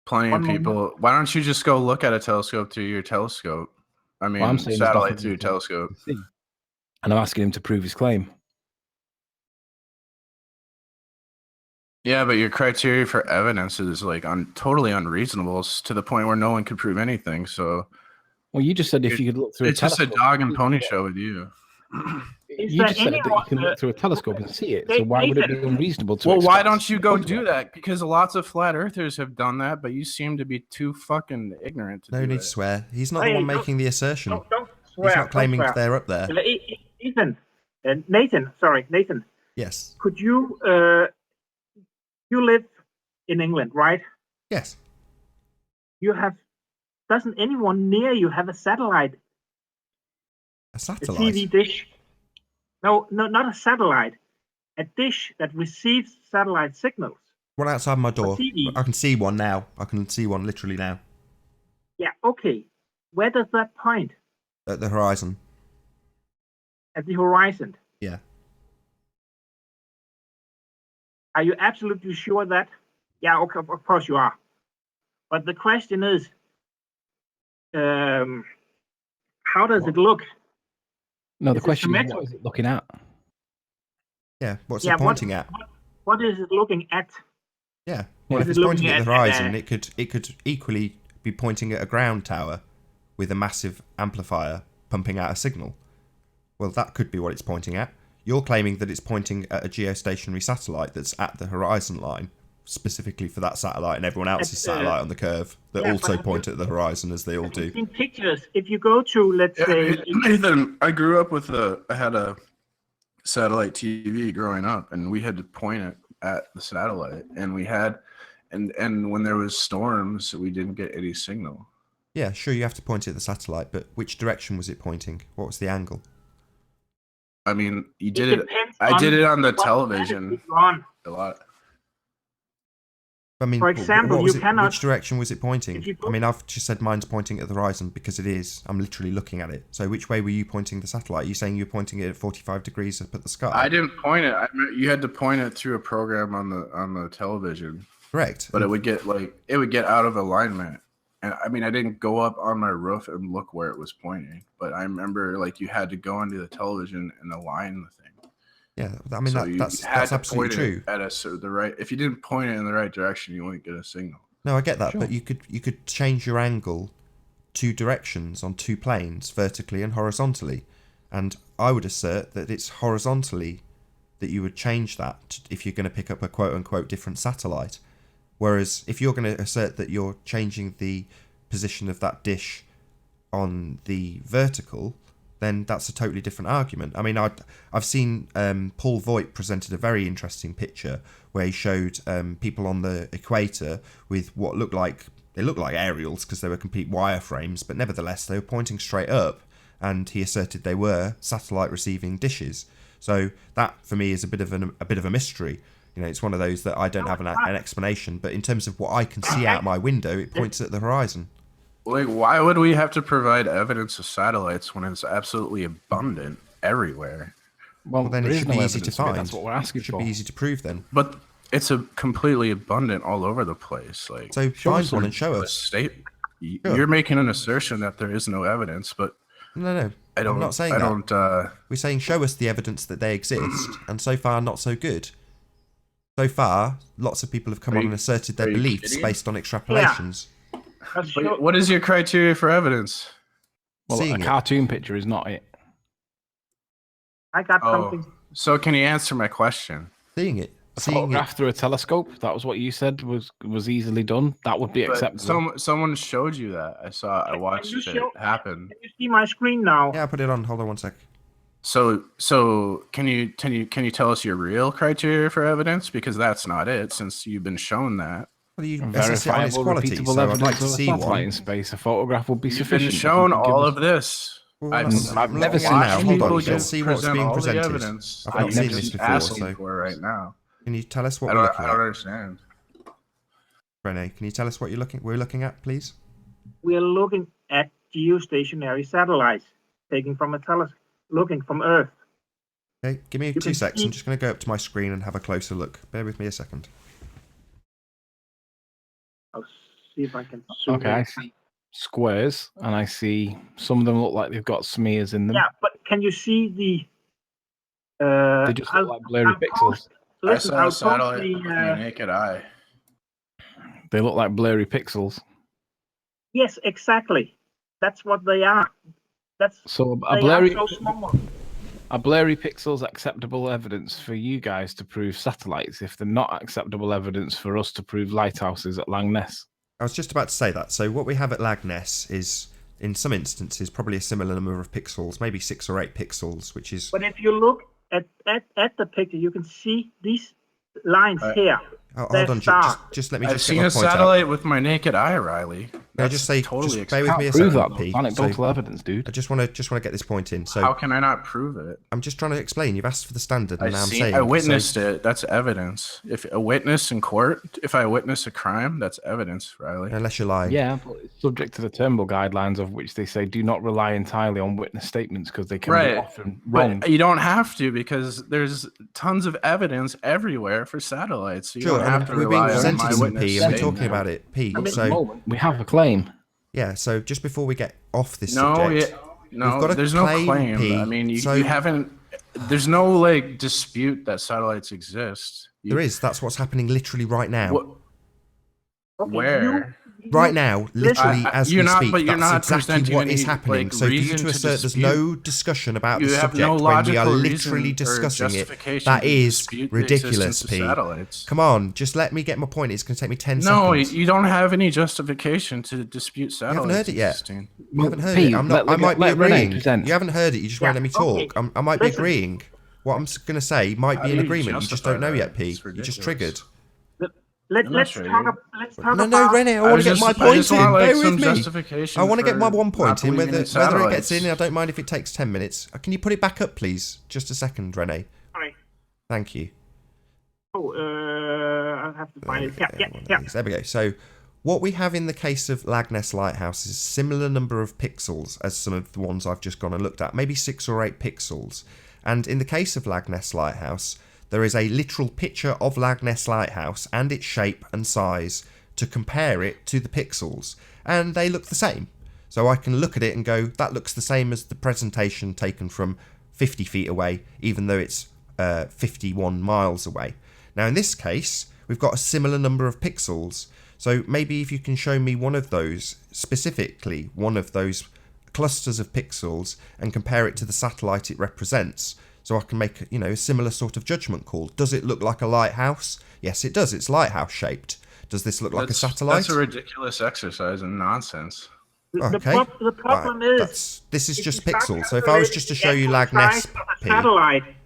Plenty of people. Why don't you just go look at a telescope through your telescope? I mean, satellite through your telescope. And I'm asking him to prove his claim. Yeah, but your criteria for evidence is like totally unreasonable to the point where no one could prove anything. So, well, you just said if you could look through it's just a dog and pony show with you. You just said that you can look through a telescope and see it. So why would it be unreasonable to? Well, why don't you go do that? Because lots of flat earthers have done that, but you seem to be too fucking ignorant to do that. No need to swear. He's not the one making the assertion. Don't swear. He's not claiming they're up there. Nathan. Yes. Could you? You live in England, right? Yes. Doesn't anyone near you have a satellite? A satellite? A TV dish? No, not a satellite. A dish that receives satellite signals. One outside my door. I can see one now. I can see one literally now. Yeah, okay. Where does that point? At the horizon. At the horizon? Yeah. Are you absolutely sure that? Yeah, okay, of course you are. But the question is, how does it look? No, the question is, what is it looking at? Yeah, what's it pointing at? What is it looking at? Yeah, well, if it's pointing at the horizon, it could equally be pointing at a ground tower with a massive amplifier pumping out a signal. Well, that could be what it's pointing at. You're claiming that it's pointing at a geostationary satellite that's at the horizon line, specifically for that satellite and everyone else's satellite on the curve that also point at the horizon as they all do. In pictures, if you go to, let's say... Nathan, I grew up with I had a satellite TV growing up, and we had to point it at the satellite, and we had... And when there was storms, we didn't get any signal. Yeah, sure, you have to point it at the satellite, but which direction was it pointing? What was the angle? I mean, you did it. I did it on the television a lot. I mean, for example, which direction was it pointing? I mean, I've just said mine's pointing at the horizon because it is. I'm literally looking at it. So which way were you pointing the satellite? Are you saying you're pointing it at 45 degrees up at the sky? I didn't point it. You had to point it through a program on the television. Correct. But it would get out of alignment. And I mean, I didn't go up on my roof and look where it was pointing, but I remember you had to go onto the television and align the thing. Yeah, I mean, so that's absolutely true. If you didn't point it in the right direction, you wouldn't get a signal. No, I get that, but you could change your angle 2 directions on 2 planes, vertically and horizontally. And I would assert that it's horizontally that you would change that if you're going to pick up a quote-unquote different satellite. Whereas if you're going to assert that you're changing the position of that dish on the vertical, then that's a totally different argument. I mean, I've seen Paul Voigt presented a very interesting picture where he showed people on the equator with what looked like aerials because they were complete wireframes, but nevertheless they were pointing straight up, and he asserted they were satellite receiving dishes. So that for me is a bit of a mystery. You know, it's one of those that I don't have an explanation, but in terms of what I can see out my window, it points at the horizon. Like, why would we have to provide evidence of satellites when it's absolutely abundant everywhere? Well, then it should be easy to find. That's what we're asking for. It should be easy to prove then. But it's a completely abundant all over the place. Like, so find one and show us. You're making an assertion that there is no evidence, but no, I'm not saying that. We're saying show us the evidence that they exist, and so far not so good. So far, lots of people have come on and asserted their beliefs based on extrapolations. But what is your criteria for evidence? Well, a cartoon picture is not it. I got something. So can you answer my question? Seeing it. A photograph through a telescope, that was what you said was easily done. That would be acceptable. Someone showed you that. I watched it happen. Can you see my screen now? Yeah, I'll put it on. Hold on one sec. So can you tell us your real criteria for evidence? Because that's not it, since you've been shown that. Well, you verifiable, repeatable evidence like to see one in space. A photograph will be sufficient. You've been shown all of this. Well, I've never seen that. Hold on, you can see what's being presented. I've not seen this before, so right now. Can you tell us what we're looking at? I don't understand. Rene, can you tell us what we're looking at, please? We're looking at geostationary satellites taken from a telescope, looking from Earth. Okay, give me 2 seconds. I'm just going to go up to my screen and have a closer look. Bear with me a second. I'll see if I can zoom in. I see squares, and I see some of them look like they've got smears in them. Yeah, but can you see they just look like blurry pixels. Listen, I saw a satellite with my naked eye. They look like blurry pixels. Yes, exactly. That's what they are. So a blurry pixel's acceptable evidence for you guys to prove satellites if they're not acceptable evidence for us to prove lighthouses at Loch Ness. I was just about to say that. So what we have at Loch Ness is, in some instances, probably a similar number of pixels, maybe 6 or 8 pixels, which is... But if you look at the picture, you can see these lines here. Oh, hold on, just let me just I've seen a satellite with my naked eye, Riley. No, just say, totally just bear with me a second, P. Anecdotal evidence, dude. I just want to get this point in. So how can I not prove it? I'm just trying to explain. You've asked for the standard, and now I'm saying I witnessed it. That's evidence. If a witness in court, if I witness a crime, that's evidence, Riley. Unless you're lying. Yeah, but it's subject to the Turnbull guidelines, of which they say do not rely entirely on witness statements because they can be often wrong. But you don't have to, because there's tons of evidence everywhere for satulites. So you sure, don't have to we're rely being on presented my some witness P, and we're talking about it, P. So we have a claim. Yeah, so just before we get off this subject, there's no claim. P, I mean, you haven't. There's no dispute that satellites exist. There is. That's what's happening literally right now. Where? Right now, literally as we speak, but you're that's not exactly what is happening. So for you to assert there's no discussion about the subject when we are literally discussing it, that is ridiculous, P. Come on, just let me get my point. It's going to take me 10 seconds. No, you don't have any justification to dispute satellites. You haven't heard it yet. You haven't heard P, it. I might be agreeing. You haven't heard it. You just won't let me talk. I might be agreeing. What I'm going to say might be in agreement. You just don't know yet, P. You're just triggered. Let's talk about... No, Rene, I want to get my point in. Bear with me. I want to get my one point in. Whether it gets in, I don't mind if it takes 10 minutes. Can you put it back up, please? Just a second, Rene. Sorry. Thank you. I'll have to find it. Yeah. There we go. So what we have in the case of Loch Ness Lighthouse is a similar number of pixels as some of the ones I've just gone and looked at. Maybe 6 or 8 pixels. And in the case of Loch Ness Lighthouse, there is a literal picture of Loch Ness Lighthouse and its shape and size to compare it to the pixels, and they look the same. So I can look at it and go, that looks the same as the presentation taken from 50 feet away, even though it's 51 miles away. Now in this case, we've got a similar number of pixels, so maybe if you can show me one of those, specifically one of those clusters of pixels and compare it to the satellite it represents. So I can make, a similar sort of judgment call. Does it look like a lighthouse? Yes, it does. It's lighthouse shaped. Does this look like a satellite? That's a ridiculous exercise and nonsense. Okay. The problem is this is just pixels. So if I was just to show you Lagness,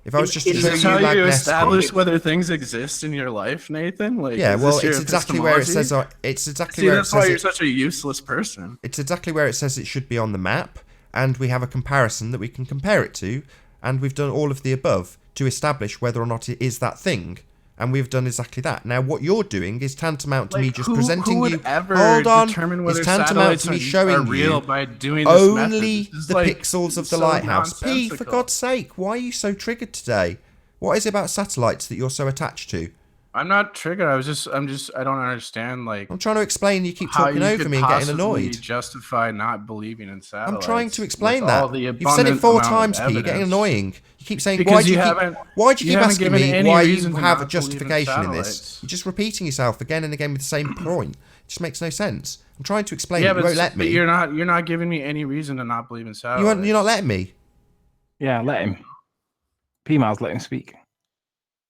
if I was just to show you how you Lagness, establish whether things exist in your life, Nathan. Like, yeah, well, it's exactly where it says. It's exactly where it says. That's why you're such a useless person. It's exactly where it says it should be on the map, and we have a comparison that we can compare it to, and we've done all of the above to establish whether or not it is that thing. And we've done exactly that. Now, what you're doing is tantamount to me just presenting who you. Would ever Hold on. determine whether It's tantamount to me showing you by doing this only the pixels of the lighthouse. P, for God's sake, why are you so triggered today? What is it about satellites that you're so attached to? I'm not triggered. I don't understand. Like, I'm trying to explain. You keep talking over me and getting annoyed. Justify not believing in satellites. I'm trying to explain that. You've said it 4 times, P. You're getting annoying. You keep saying, why do you keep asking me why you have a justification in this? You're just repeating yourself again and again with the same point. It just makes no sense. I'm trying to explain. You won't let me. You're not giving me any reason to not believe in satellites. You're not letting me. Yeah, let him. P-Miles, let him speak.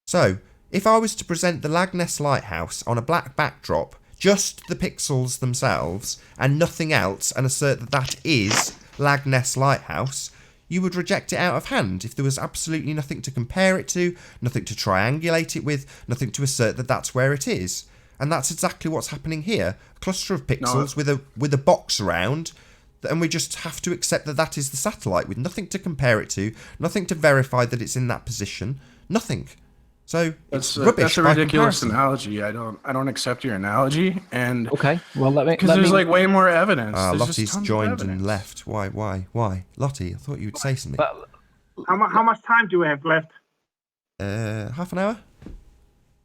So, if I was to present the Lagness Lighthouse on a black backdrop, just the pixels themselves, and nothing else, and assert that that is Lagness Lighthouse, you would reject it out of hand if there was absolutely nothing to compare it to, nothing to triangulate it with, nothing to assert that that's where it is. And that's exactly what's happening here. A cluster of pixels with a box around, and we just have to accept that that is the satellite with nothing to compare it to, nothing to verify that it's in that position, nothing. So it's rubbish. That's a ridiculous analogy. I don't accept your analogy. And okay, well because there's like way more evidence. Lottie's joined and left. Why? Lottie, I thought you would say something. How much time do we have left? Half an hour.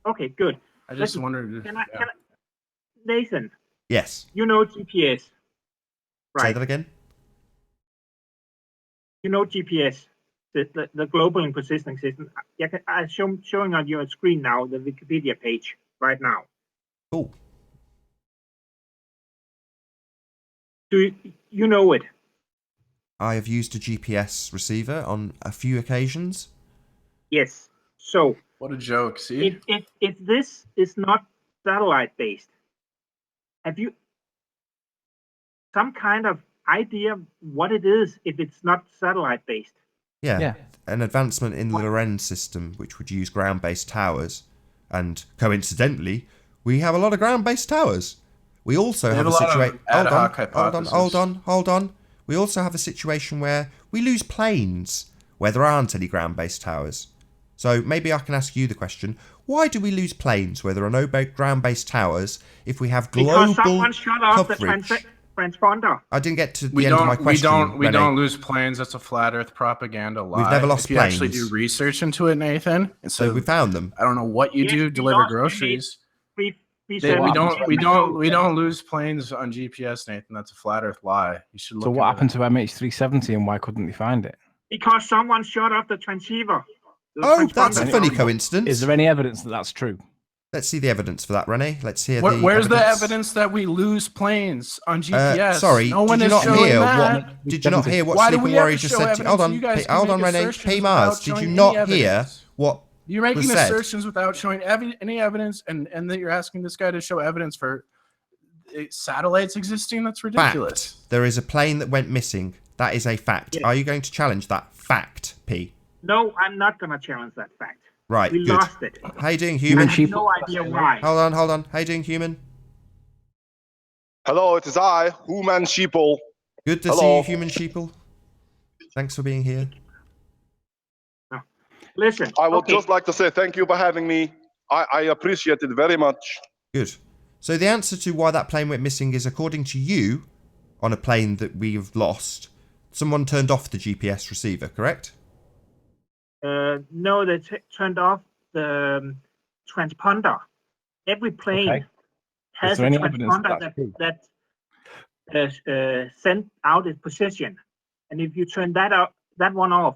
Okay, good. I just wondered. Can I, Nathan? Yes. You know GPS, right? Say that again. You know GPS. The global positioning system. I'm showing on your screen now the Wikipedia page right now. Oh. Do you know it? I have used a GPS receiver on a few occasions. Yes. So. What a joke! See. If this is not satellite based, have you some kind of idea what it is if it's not satellite based? Yeah, an advancement in the Lorenz system, which would use ground-based towers. And coincidentally, we have a lot of ground-based towers. We also have a situation... Hold on. We also have a situation where we lose planes, where there aren't any ground-based towers. So maybe I can ask you the question, why do we lose planes where there are no ground-based towers if we have global coverage? Transponder. I didn't get to the end of my question. We don't lose planes. That's a flat Earth propaganda lie. We've never lost planes. If you actually do research into it, Nathan, and so we found them. I don't know what you do. Deliver groceries. We don't lose planes on GPS, Nathan. That's a flat Earth lie. You should look. So what happened to MH370, and why couldn't they find it? Because someone shut off the transceiver. Oh, that's a funny coincidence. Is there any evidence that that's true? Let's see the evidence for that, Rene. Let's hear Where's the evidence that we lose planes on GPS? Sorry, did you not hear what Sleeping Warrior just said to you? Hold on, Rene. P. Mars, did you not hear what you're making assertions without showing any evidence, and that you're asking this guy to show evidence for satellites existing? That's ridiculous. Fact. There is a plane that went missing. That is a fact. Are you going to challenge that fact, P? No, I'm not going to challenge that fact. Right, we good. Lost it. How you doing, human? I have no idea why. Hold on. How you doing, human? Hello, it is I, Human Sheeple. Good to see you, Human Sheeple. Thanks for being here. Listen, I would just like to say thank you for having me. I appreciate it very much. Good. So the answer to why that plane went missing is, according to you, on a plane that we've lost, someone turned off the GPS receiver, correct? No, they turned off the transponder. Every plane has a transponder that sent out its position. And if you turn that one off,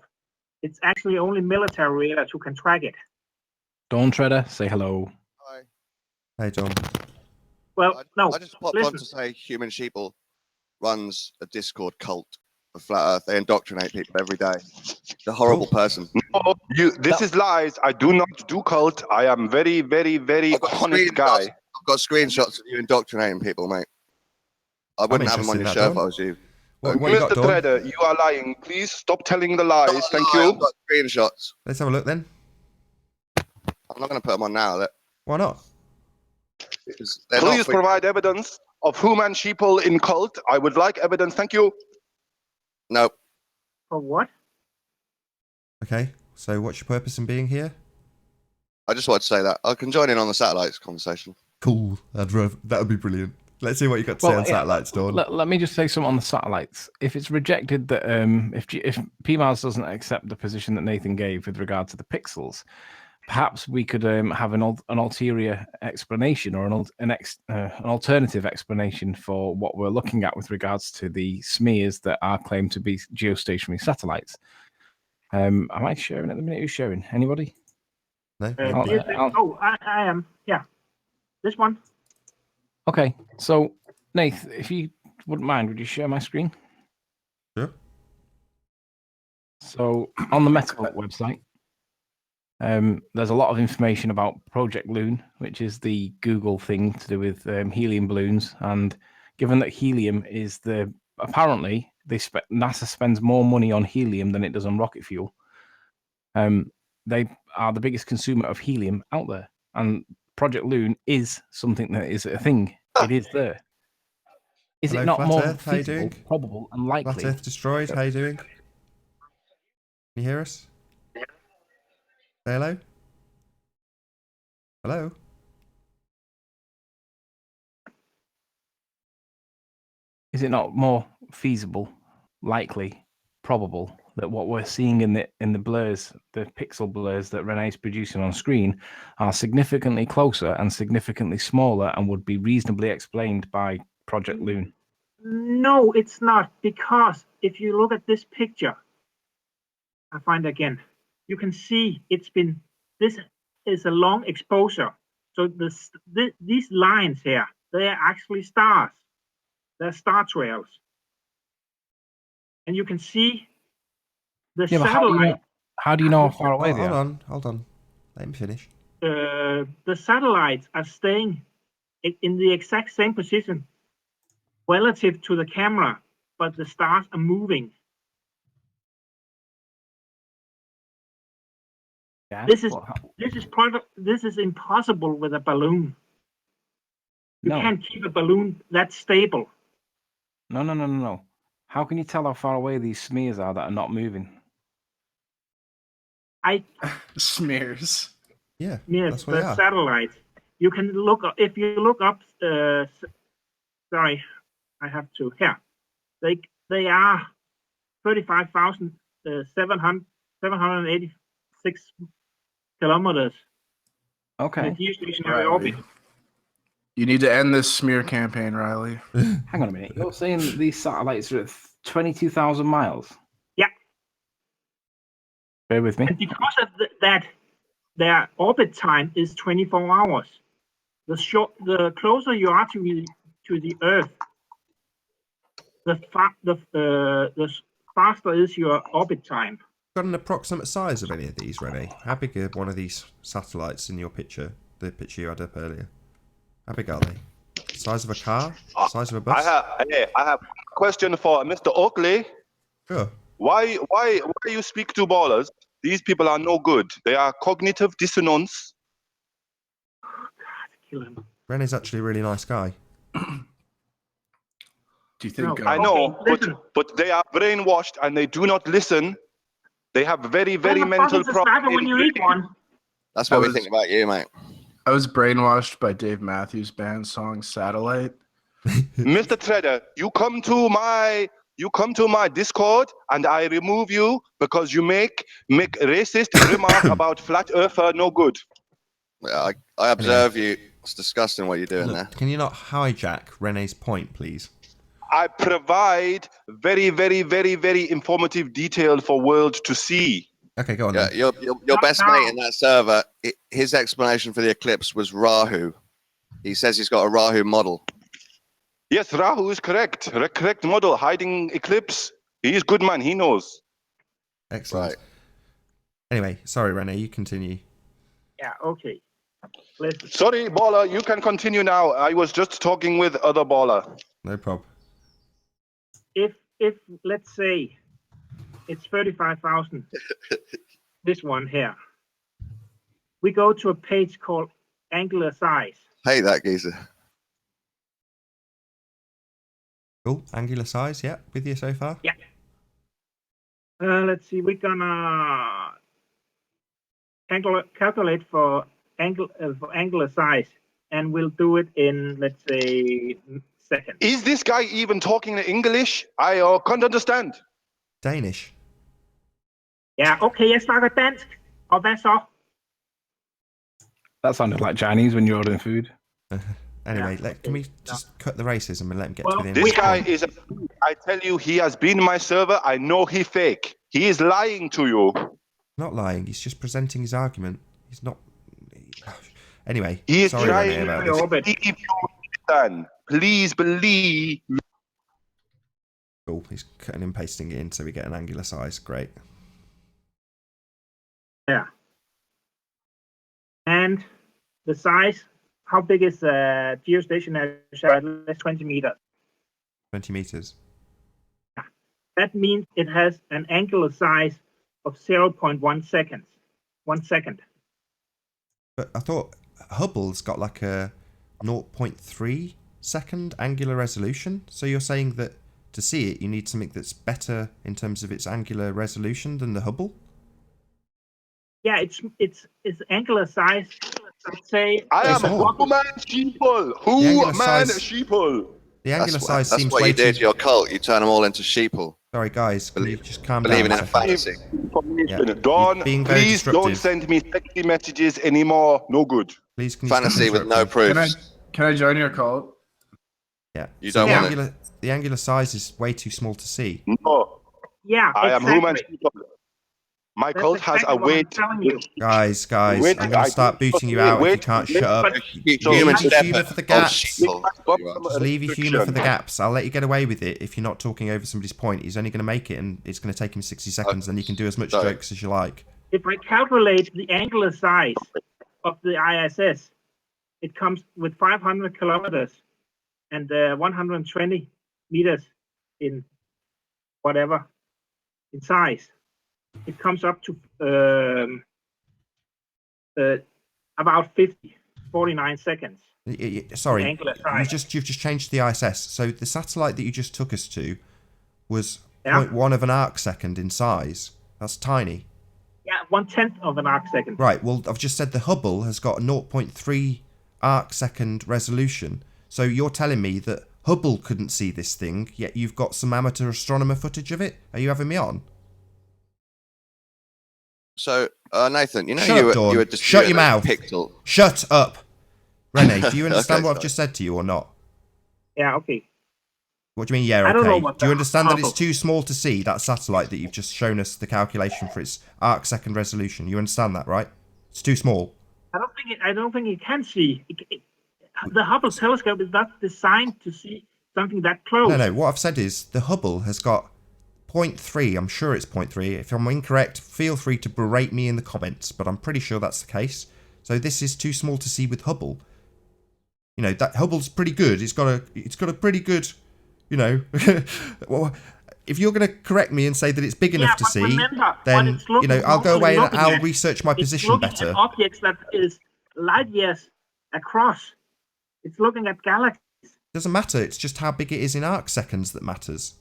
it's actually only military radars who can track it. Dawn Treader, say hello. Hi. Hey, Dawn. Well, I just popped on to say Human Sheeple runs a Discord cult of flat Earth. They indoctrinate people every day. The horrible person. No, this is lies. I do not do cult. I am very, very, very honest guy. I've got screenshots of you indoctrinating people, mate. I wouldn't have them on your show if I was you. What you got, Mr. Dawn? Trader, you are lying. Please stop telling the lies. Thank you. I've got screenshots. Let's have a look then. I'm not going to put them on now. Why not? Please provide evidence of human sheeple in cult. I would like evidence. Thank you. No. For what? Okay, so what's your purpose in being here? I just wanted to say that. I can join in on the satellites conversation. Cool. That would be brilliant. Let's see what you got to say on satellites, Dawn. Let me just say something on the satellites. If it's rejected that if PMARS doesn't accept the position that Nathan gave with regard to the pixels, perhaps we could have an ulterior explanation or an alternative explanation for what we're looking at with regards to the smears that are claimed to be geostationary satellites. Am I sharing at the minute? Who's sharing? Anybody? No. I am. Yeah, this one. Okay, so Nath, if you wouldn't mind, would you share my screen? Sure. So on the Metabook website, there's a lot of information about Project Loon, which is the Google thing to do with helium balloons. And given that helium is apparently NASA spends more money on helium than it does on rocket fuel. They are the biggest consumer of helium out there, and Project Loon is something that is a thing. It is there. Is Hello, it not Flat more Earth, how you feasible, doing? probable, and likely? Flat Earth Destroyed, how you doing? Can you hear us? Say hello? Hello? Is it not more feasible, likely, probable that what we're seeing in the blurs, the pixel blurs that Renee's producing on screen, are significantly closer and significantly smaller and would be reasonably explained by Project Loon? No, it's not, because if you look at this picture, I find again, you can see this is a long exposure. So these lines here, they are actually stars. They're star trails. And you can see the satellite. How do you know how far away they are? Hold on. Let me finish. The satellites are staying in the exact same position relative to the camera, but the stars are moving. Yeah. This is impossible with a balloon. You can't keep a balloon that stable. No. How can you tell how far away these smears are that are not moving? Smears. Yeah, Yes, that's what they the are. satellites. You can look up, if you look up. Sorry, I have to. Here, they are 35,786 kilometers. Okay. In the geostationary orbit. You need to end this smear campaign, Riley. Hang on a minute. You're saying these satellites are at 22,000 miles? Yeah. Bear with me. And because of that, their orbit time is 24 hours. The closer you are to the Earth, the faster is your orbit time. Got an approximate size of any of these, Renee? How big are one of these satellites in your picture? The picture you had up earlier. How big are they? Size of a car? Size of a bus? I have a question for Mr. Oakley. Sure. Why you speak to ballers? These people are no good. They are cognitive dissonance. God, kill him. Renee's actually a really nice guy. Do you think? I know, Okay, but they are brainwashed and they do not listen. They have very, very mental problems. When you eat one. That's what we think about you, mate. I was brainwashed by Dave Matthews Band's song "Satellite." Mr. Trader, you come to my Discord and I remove you because you make racist remark about flat earther no good. Yeah, I observe you. It's disgusting what you're doing there. Can you not hijack Renee's point, please? I provide very, very, very, very informative detail for world to see. Okay, go on Yeah, then. your best mate in that server, his explanation for the eclipse was Rahu. He says he's got a Rahu model. Yes, Rahu is correct. Correct model, hiding eclipse. He is good man. He knows. Excellent. Right. Anyway, sorry, Rene, you continue. Yeah, okay. Listen. Sorry, baller. You can continue now. I was just talking with other baller. No problem. If let's say it's 35,000, this one here. We go to a page called angular size. Hate that geezer. Cool. Angular size, yeah, with you so far? Yeah. Let's see, we're gonna calculate for angular size, and we'll do it in, let's say, seconds. Is this guy even talking English? I can't understand. Danish. Ja, okay, jeg snakker dansk. Og hvad så? That sounded like Chinese when you're ordering food. Anyway, Yeah, can we just cut the racism and let him get Well, to the end? This guy is I tell you, he has been my server. I know he fake. He is lying to you. Not lying. He's just presenting his argument. He's not. Anyway, He is sorry, trying Rene, about to this. believe you, Nathan. Please believe. Cool. He's cutting and pasting it in so we get an angular size. Great. Yeah. And the size, how big is the geostationary satellite? That's 20 meters. 20 meters. That means it has an angular size of 0.1 seconds. 1 second. But I thought Hubble's got like a 0.3 second angular resolution. So you're saying that to see it, you need something that's better in terms of its angular resolution than the Hubble? Yeah, it's angular size. Let's say I am small. who man sheeple. The Who angular man size- sheeple. The angular size That's seems what way you do too... to your cult. You turn them all into sheeple. Sorry, guys. Can you just calm down Believing a in a second? fantasy. Yeah. Dawn, You're being very please don't disruptive. send me sexy messages anymore. No good. Please, can you stop Fantasy with no interrupting? proofs. Can I join your cult? Yeah. You So don't the want it. angular, the angular size is way too small to see. No, yeah, I am exactly. human sheeple. My That's cult has exactly a what I'm weight. telling you. Guys, Wait, I'm going to start booting you out if you can't shut up. You So- human Leave your shepherd humour for the of gaps. sheeple. You are. Just leave your humour for the gaps. I'll let you get away with it if you're not talking over somebody's point. He's only going to make it and it's going to take him 60 seconds. Then you can do as much Sorry. jokes as you like. If I calculate the angular size of the ISS, it comes with 500 kilometers and 120 meters in whatever in size. It comes up to about 49 seconds. Sorry, Angular size. you've just changed the ISS. So the satellite that you just took us to was Yeah. 0.1 of an arc second in size. That's tiny. Yeah, 1/10 of an arc second. Right, well, I've just said the Hubble has got a 0.3 arc second resolution. So you're telling me that Hubble couldn't see this thing, yet you've got some amateur astronomer footage of it? Are you having me on? So, Nathan, you know Shut up, Dawn. you were Shut disputing your a mouth. pixel. Shut up! Rene, do you understand Okay, what I've sorry. just said to you or not? Yeah, okay. What do you mean, yeah, I don't know okay? what Do you the understand that it's Hubble- too small to see, that satellite that you've just shown us the calculation for its arc second resolution? You understand that, right? It's too small. I don't think it can see. The Hubble telescope is not designed to see something that close. No, what I've said is the Hubble has got 0.3. I'm sure it's 0.3. If I'm incorrect, feel free to berate me in the comments, but I'm pretty sure that's the case. So this is too small to see with Hubble. You know, that Hubble's pretty good. It's got a pretty good, you know. Well, if you're going to correct me and say that it's big enough to but see, remember, what then it's looking- I'll go away and looking I'll at- research my It's position looking better. at objects that is light years across. It's looking at galaxies. Doesn't matter. It's just how big it is in arc seconds that matters.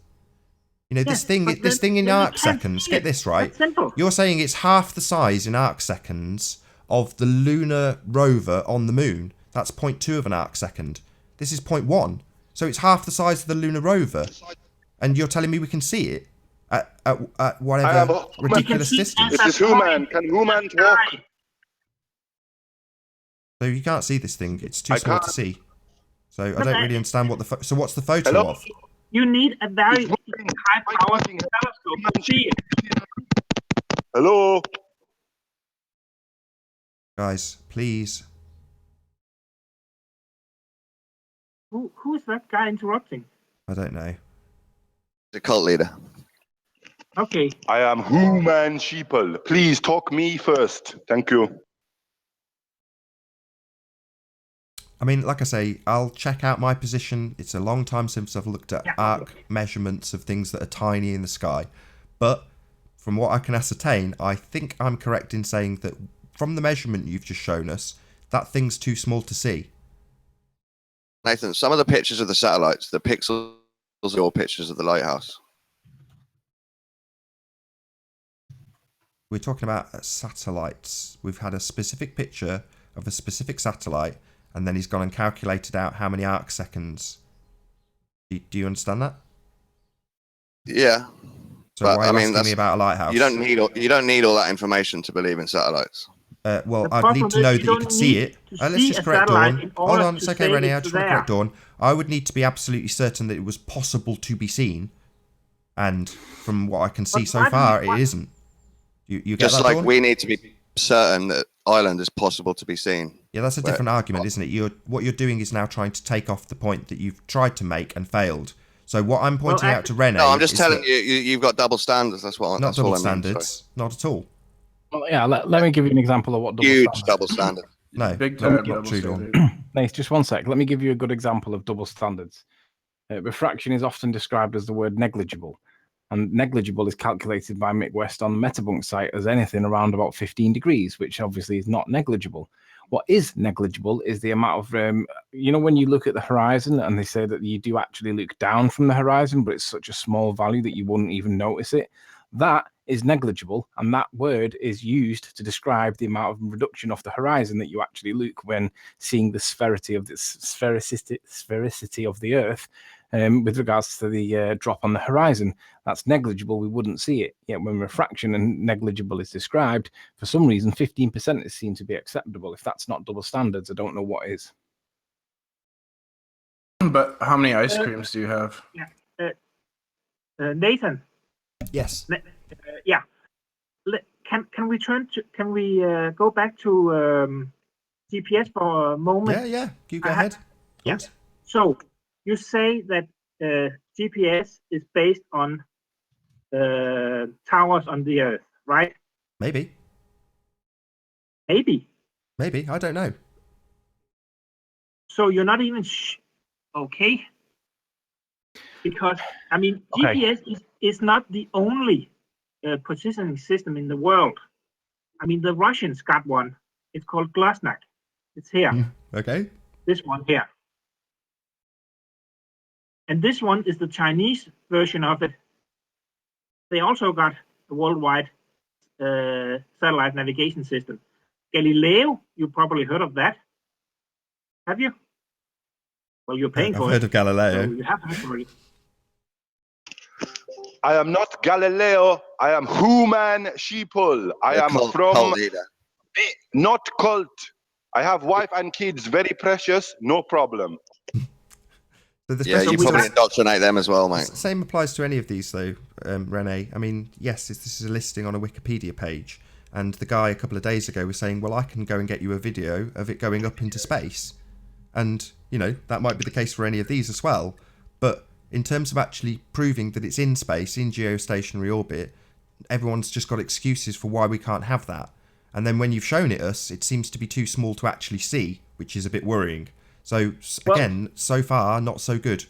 You know, Yes, this thing but in then you arc can't seconds. see Get it. this right. That's simple. You're saying it's half the size in arc seconds of the lunar rover on the moon. That's 0.2 of an arc second. This is 0.1. So it's half the size of the lunar rover. And you're telling me we can see it at whatever ridiculous see distance. as This is human. Can human talk? So you can't see this thing. It's too I small to can't. see. So I don't really understand what the... So what's the photo Hello? of? You need a very It's moving. high-powered telescope to see it. Hello? Guys, please. Who's that guy interrupting? I don't know. The cult leader. Okay. I am human sheeple. Please talk me first. Thank you. I mean, like I say, I'll check out my position. It's a long time since I've looked at arc measurements of things that are tiny in the sky. But from what I can ascertain, I think I'm correct in saying that from the measurement you've just shown us, that thing's too small to see. Nathan, some of the pictures of the satellites, the pixels are all pictures of the lighthouse. We're talking about satellites. We've had a specific picture of a specific satellite, and then he's gone and calculated out how many arc seconds. Do you understand that? Yeah. So why are you asking me about a lighthouse? You don't need all that information to believe in satellites. Well, I'd need to know that you could see it. Let's just correct Dawn. Hold on, it's okay, Renee. I just want to correct Dawn. I would need to be absolutely certain that it was possible to be seen, and from what I can see so far, it isn't. You get just that, like Dawn? we need to be certain that Ireland is possible to be seen. Yeah, that's a different argument, isn't it? What you're doing is now trying to take off the point that you've tried to make and failed. So what I'm pointing out to Renee... No, I'm just telling you, you've got double standards. That's what. Not double standards. Not at all. Well, yeah, let me give you an example of what double standard. No, big time not true, Dawn. Nice, just one sec. Let me give you a good example of double standards. Refraction is often described as the word negligible, and negligible is calculated by Mick West on the Metabunk site as anything around about 15 degrees, which obviously is not negligible. What is negligible is the amount of, when you look at the horizon and they say that you do actually look down from the horizon, but it's such a small value that you wouldn't even notice it. That is negligible, and that word is used to describe the amount of reduction off the horizon that you actually look when seeing the sphericity of the Earth with regards to the drop on the horizon. That's negligible. We wouldn't see it. Yet when refraction and negligible is described, for some reason, 15% is seen to be acceptable. If that's not double standards, I don't know what is. But how many ice creams do you have? Nathan. Yes. Yeah. Can we go back to GPS for a moment? Yeah. You go ahead. Yeah. So you say that GPS is based on towers on the Earth, right? Maybe. Maybe. I don't know. So you're not even okay? Because GPS is not the only positioning system in the world. The Russians got one. It's called Glasnak. It's here. Okay. This one here. And this one is the Chinese version of it. They also got a worldwide satellite navigation system. Galileo, you probably heard of that. Have you? Well, you're paying for it. I've heard of Galileo. So you have heard of it. I am not Galileo. I am human sheeple. I am from not cult. I have wife and kids, very precious, no problem. You probably indoctrinate them as well, mate. The same applies to any of these, though, Renee. Yes, this is a listing on a Wikipedia page, and the guy a couple of days ago was saying, well, I can go and get you a video of it going up into space. And, that might be the case for any of these as well. But in terms of actually proving that it's in space, in geostationary orbit, everyone's just got excuses for why we can't have that. And then when you've shown it us, it seems to be too small to actually see, which is a bit worrying. So, again, so far, not so good.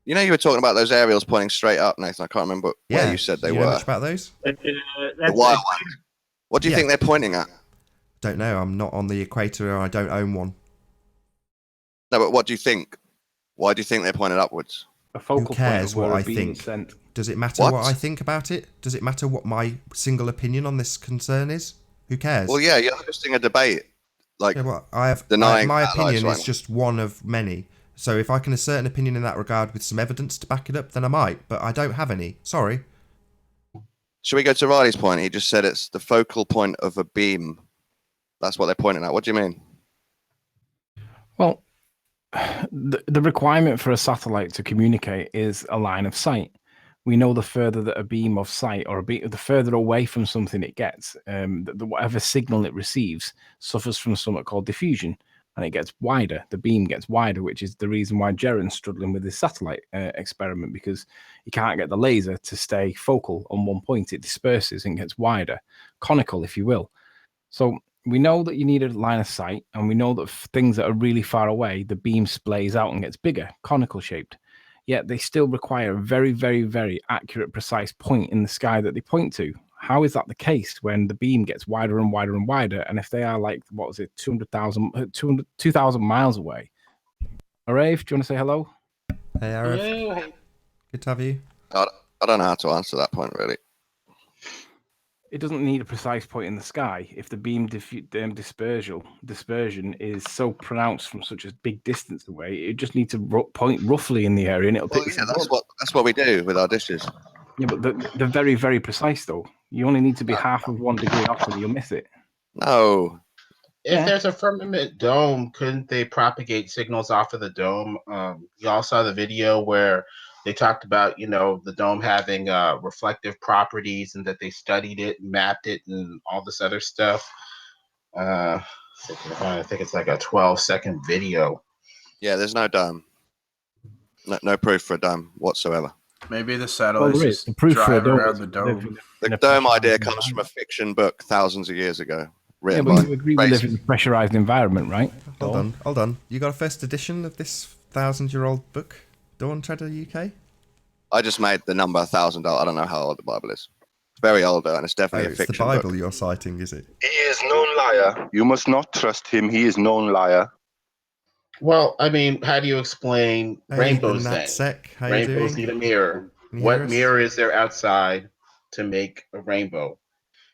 You were talking about those aerials pointing straight up, Nathan. I can't remember where you said they were. Know much about those? The wild ones. What do you think they're pointing at? Don't know. I'm not on the equator, and I don't own one. No, but what do you think? Why do you think they're pointed upwards? Who cares what I think? Does it matter what I think about it? Does it matter what my single opinion on this concern is? Who cares? Well, yeah, you're hosting a debate. My opinion is just one of many. So if I can assert an opinion in that regard with some evidence to back it up, then I might. But I don't have any. Sorry. Should we go to Riley's point? He just said it's the focal point of a beam. That's what they're pointing at. What do you mean? Well, the requirement for a satellite to communicate is a line of sight. We know the further that a beam of sight or the further away from something it gets, whatever signal it receives suffers from something called diffusion. and it gets wider. The beam gets wider, which is the reason why Jaren's struggling with his satellite experiment, because he can't get the laser to stay focal on one point. It disperses and gets wider, conical, if you will. So we know that you need a line of sight, and we know that things that are really far away, the beam splays out and gets bigger, conical shaped. Yet they still require a very, very, very accurate, precise point in the sky that they point to. How is that the case when the beam gets wider and wider and wider? And if they are like, 2,000 miles away? Arif, do you want to say hello? Hey, Arif. Good to have you. I don't know how to answer that point, really. It doesn't need a precise point in the sky if the beam dispersion is so pronounced from such a big distance away. It just needs to point roughly in the area, and it'll pick. Yeah, that's what we do with our dishes. Yeah, but they're very, very precise, though. You only need to be half of 1 degree off, and you'll miss it. No. If there's a firmament dome, couldn't they propagate signals off of the dome? You all saw the video where they talked about, the dome having reflective properties, and that they studied it, mapped it, and all this other stuff. I think it's like a 12-second video. Yeah, there's no dome. No proof for a dome whatsoever. Maybe the satellites just drive around the dome. The dome idea comes from a fiction book thousands of years ago. Yeah, but you agree we live in a pressurized environment, right? Hold on. You got a first edition of this 1,000-year-old book, Dawn Treader UK? I just made the number 1,000. I don't know how old the Bible is. It's very old, and it's definitely a fiction It's the Bible book. you're citing, is it? He is known liar. You must not trust him. He is known liar. Well, I mean, how do you explain rainbows then? Rainbows need a mirror. What mirror is there outside to make a rainbow?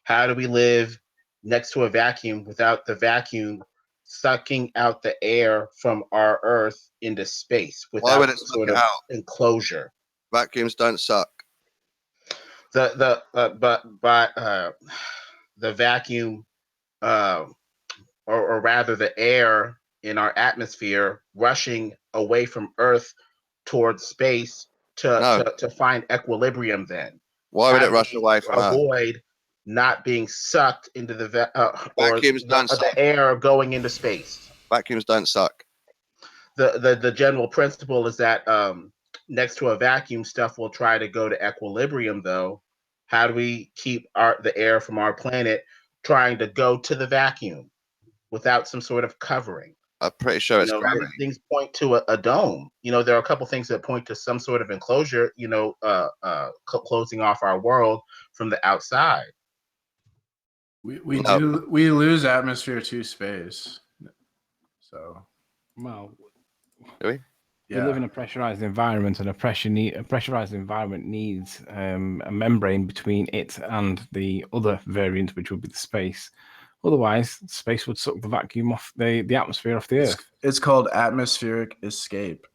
How do we live next to a vacuum without the vacuum sucking out the air from our Earth into space without sort of enclosure? Vacuums don't suck. The vacuum, or rather the air in our atmosphere rushing away from Earth towards space to find equilibrium. Then why would it rush away from Earth? Avoid not being sucked into the vacuums don't suck. The air going into space. Vacuums don't suck. The general principle is that next to a vacuum, stuff will try to go to equilibrium. Though, how do we keep the air from our planet trying to go to the vacuum without some sort of covering? I'm pretty sure it's gravity. Things point to a dome. There are a couple things that point to some sort of enclosure. Closing off our world from the outside. We lose atmosphere to space. So, well, do we? Yeah. We live in a pressurized environment, and a pressurized environment needs a membrane between it and the other variant, which would be the space. Otherwise, space would suck the vacuum off the atmosphere off the Earth. It's called atmospheric escape.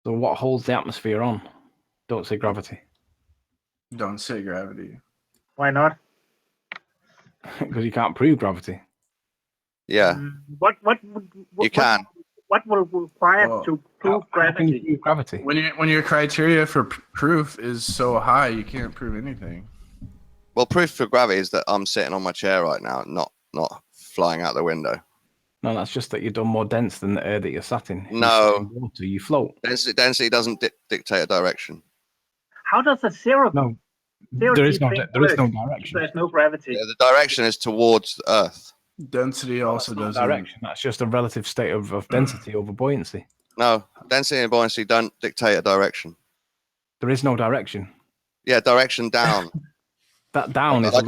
So what holds the atmosphere on? Don't say gravity. Don't say gravity. Why not? Because you can't prove gravity. Yeah. What you can. What will require to prove gravity? When your criteria for proof is so high, you can't prove anything. Well, proof for gravity is that I'm sitting on my chair right now, not flying out the window. No, that's just that you're done more dense than the air that you're sat in. No. Water, you float. Density doesn't dictate a direction. How does the zero? No, there is no direction. There's no gravity. Yeah, the direction is towards Earth. Density also doesn't. Direction. That's just a relative state of density over buoyancy. No, density and buoyancy don't dictate a direction. There is no direction. Yeah, direction down. That down is like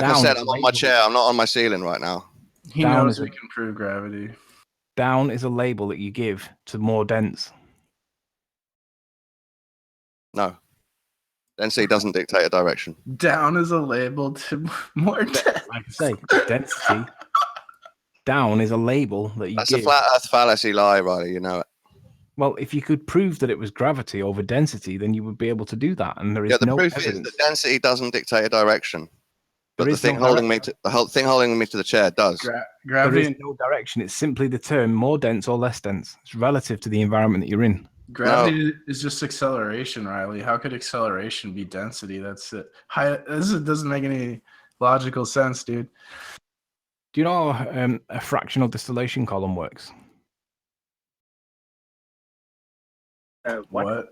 I said, I'm on my chair. I'm not on my ceiling right now. He knows we can prove gravity. Down is a label that you give to more dense. No. Density doesn't dictate a direction. Down is a label to more dense. Like I say, density. Down is a label that you give. That's a flat earth fallacy lie, Riley. You know it. Well, if you could prove that it was gravity over density, then you would be able to do that. And there is the no proof evidence. is that density doesn't dictate a direction. But the thing holding me to the chair does. Gravity there is no direction. It's simply the term more dense or less dense. It's relative to the environment that you're in. Gravity is just acceleration, Riley. How could acceleration be density? That's it. This doesn't make any logical sense, dude. Do you know how a fractional distillation column works? What?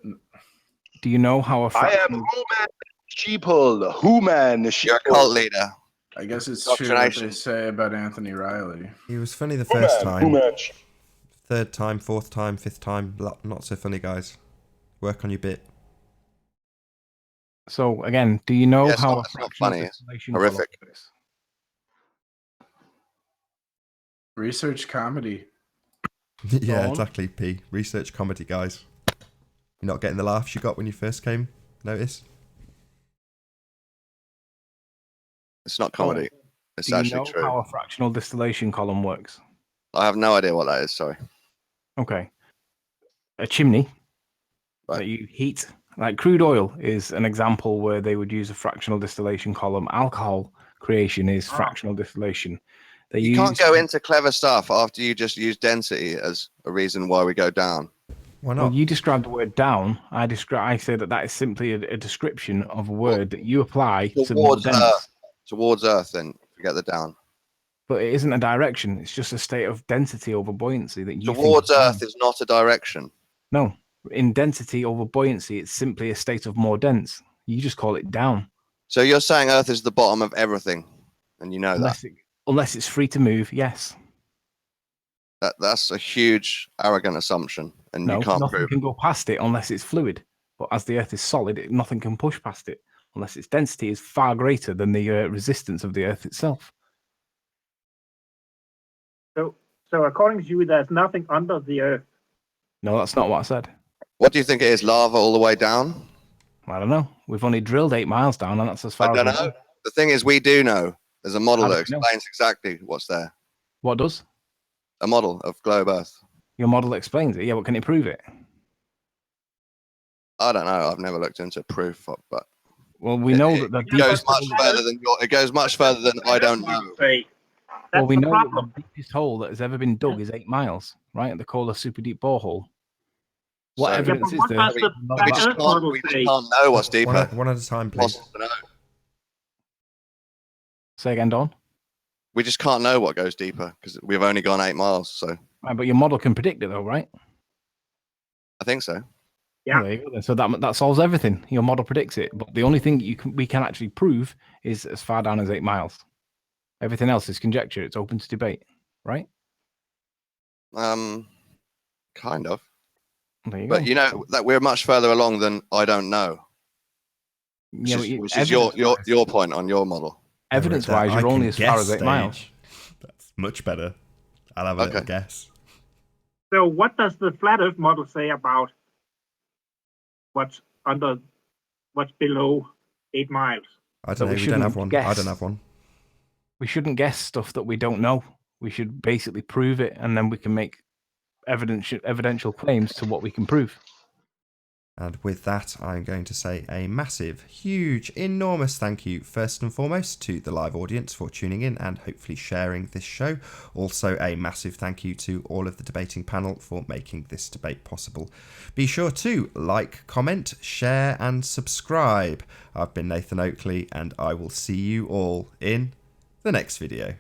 Do you know how a I am human sheeple. Human sheeple. You're a cult leader. I guess it's true what they say about Anthony Riley. He was funny the first time. Third time, fourth time, fifth time, not so funny, guys. Work on your bit. So again, do you know how a fractional funny. distillation Horrific. column works? Research comedy. Yeah, exactly, P. Research comedy, guys. You're not getting the laughs you got when you first came, notice? It's not comedy. It's do you actually know true. how a fractional distillation column works? I have no idea what that is, sorry. Okay. A chimney that you heat, like crude oil is an example where they would use a fractional distillation column. Alcohol creation is fractional distillation. You can't go into clever stuff after you just use density as a reason why we go down. Why not? Well, you described the word down. I say that is simply a description of a word that you apply towards Earth. Towards Earth, then forget the down. But it isn't a direction. It's just a state of density over buoyancy that you towards Earth is not a direction. No, in density over buoyancy, it's simply a state of more dense. You just call it down. So you're saying Earth is the bottom of everything, and you know unless it's free to move, yes. That's a huge, arrogant assumption, and you can't nothing prove can go past it unless it's fluid. But as the Earth is solid, nothing can push past it unless its density is far greater than the resistance of the Earth itself. So according to you, there's nothing under the Earth. No, that's not what I said. What do you think it is? Lava all the way down? I don't know. We've only drilled 8 miles down, and that's as far as I don't know. The thing is, we do know. There's a model that explains exactly what's there. What does? A model of globe Earth. Your model explains it. Yeah, but can it prove it? I don't know. I've never looked into proof, but well, we know that it goes much further than it goes much further than I don't know. Well, we know that the deepest hole that has ever been dug is 8 miles, right? They call a super deep borehole. What evidence is there? We just can't know what's deeper. One at a time, please. Say again, Don. We just can't know what goes deeper because we've only gone 8 miles. So, right, but your model can predict it, though, right? I think so. Yeah. There you go. So that solves everything. Your model predicts it, but the only thing we can actually prove is as far down as 8 miles. Everything else is conjecture. It's open to debate, right? Kind of. But you know that we're much further along than I don't know. Which is your point on your model. Evidence-wise, you're only as far as 8 miles. That's much better. I'll have a little guess. So what does the flat Earth model say about what's below 8 miles? I don't know. We don't have one. I don't have one. We shouldn't guess stuff that we don't know. We should basically prove it, and then we can make evidential claims to what we can prove. And with that, I'm going to say a massive, huge, enormous thank you, first and foremost, to the live audience for tuning in and hopefully sharing this show. Also, a massive thank you to all of the debating panel for making this debate possible. Be sure to like, comment, share, and subscribe. I've been Nathan Oakley, and I will see you all in the next video.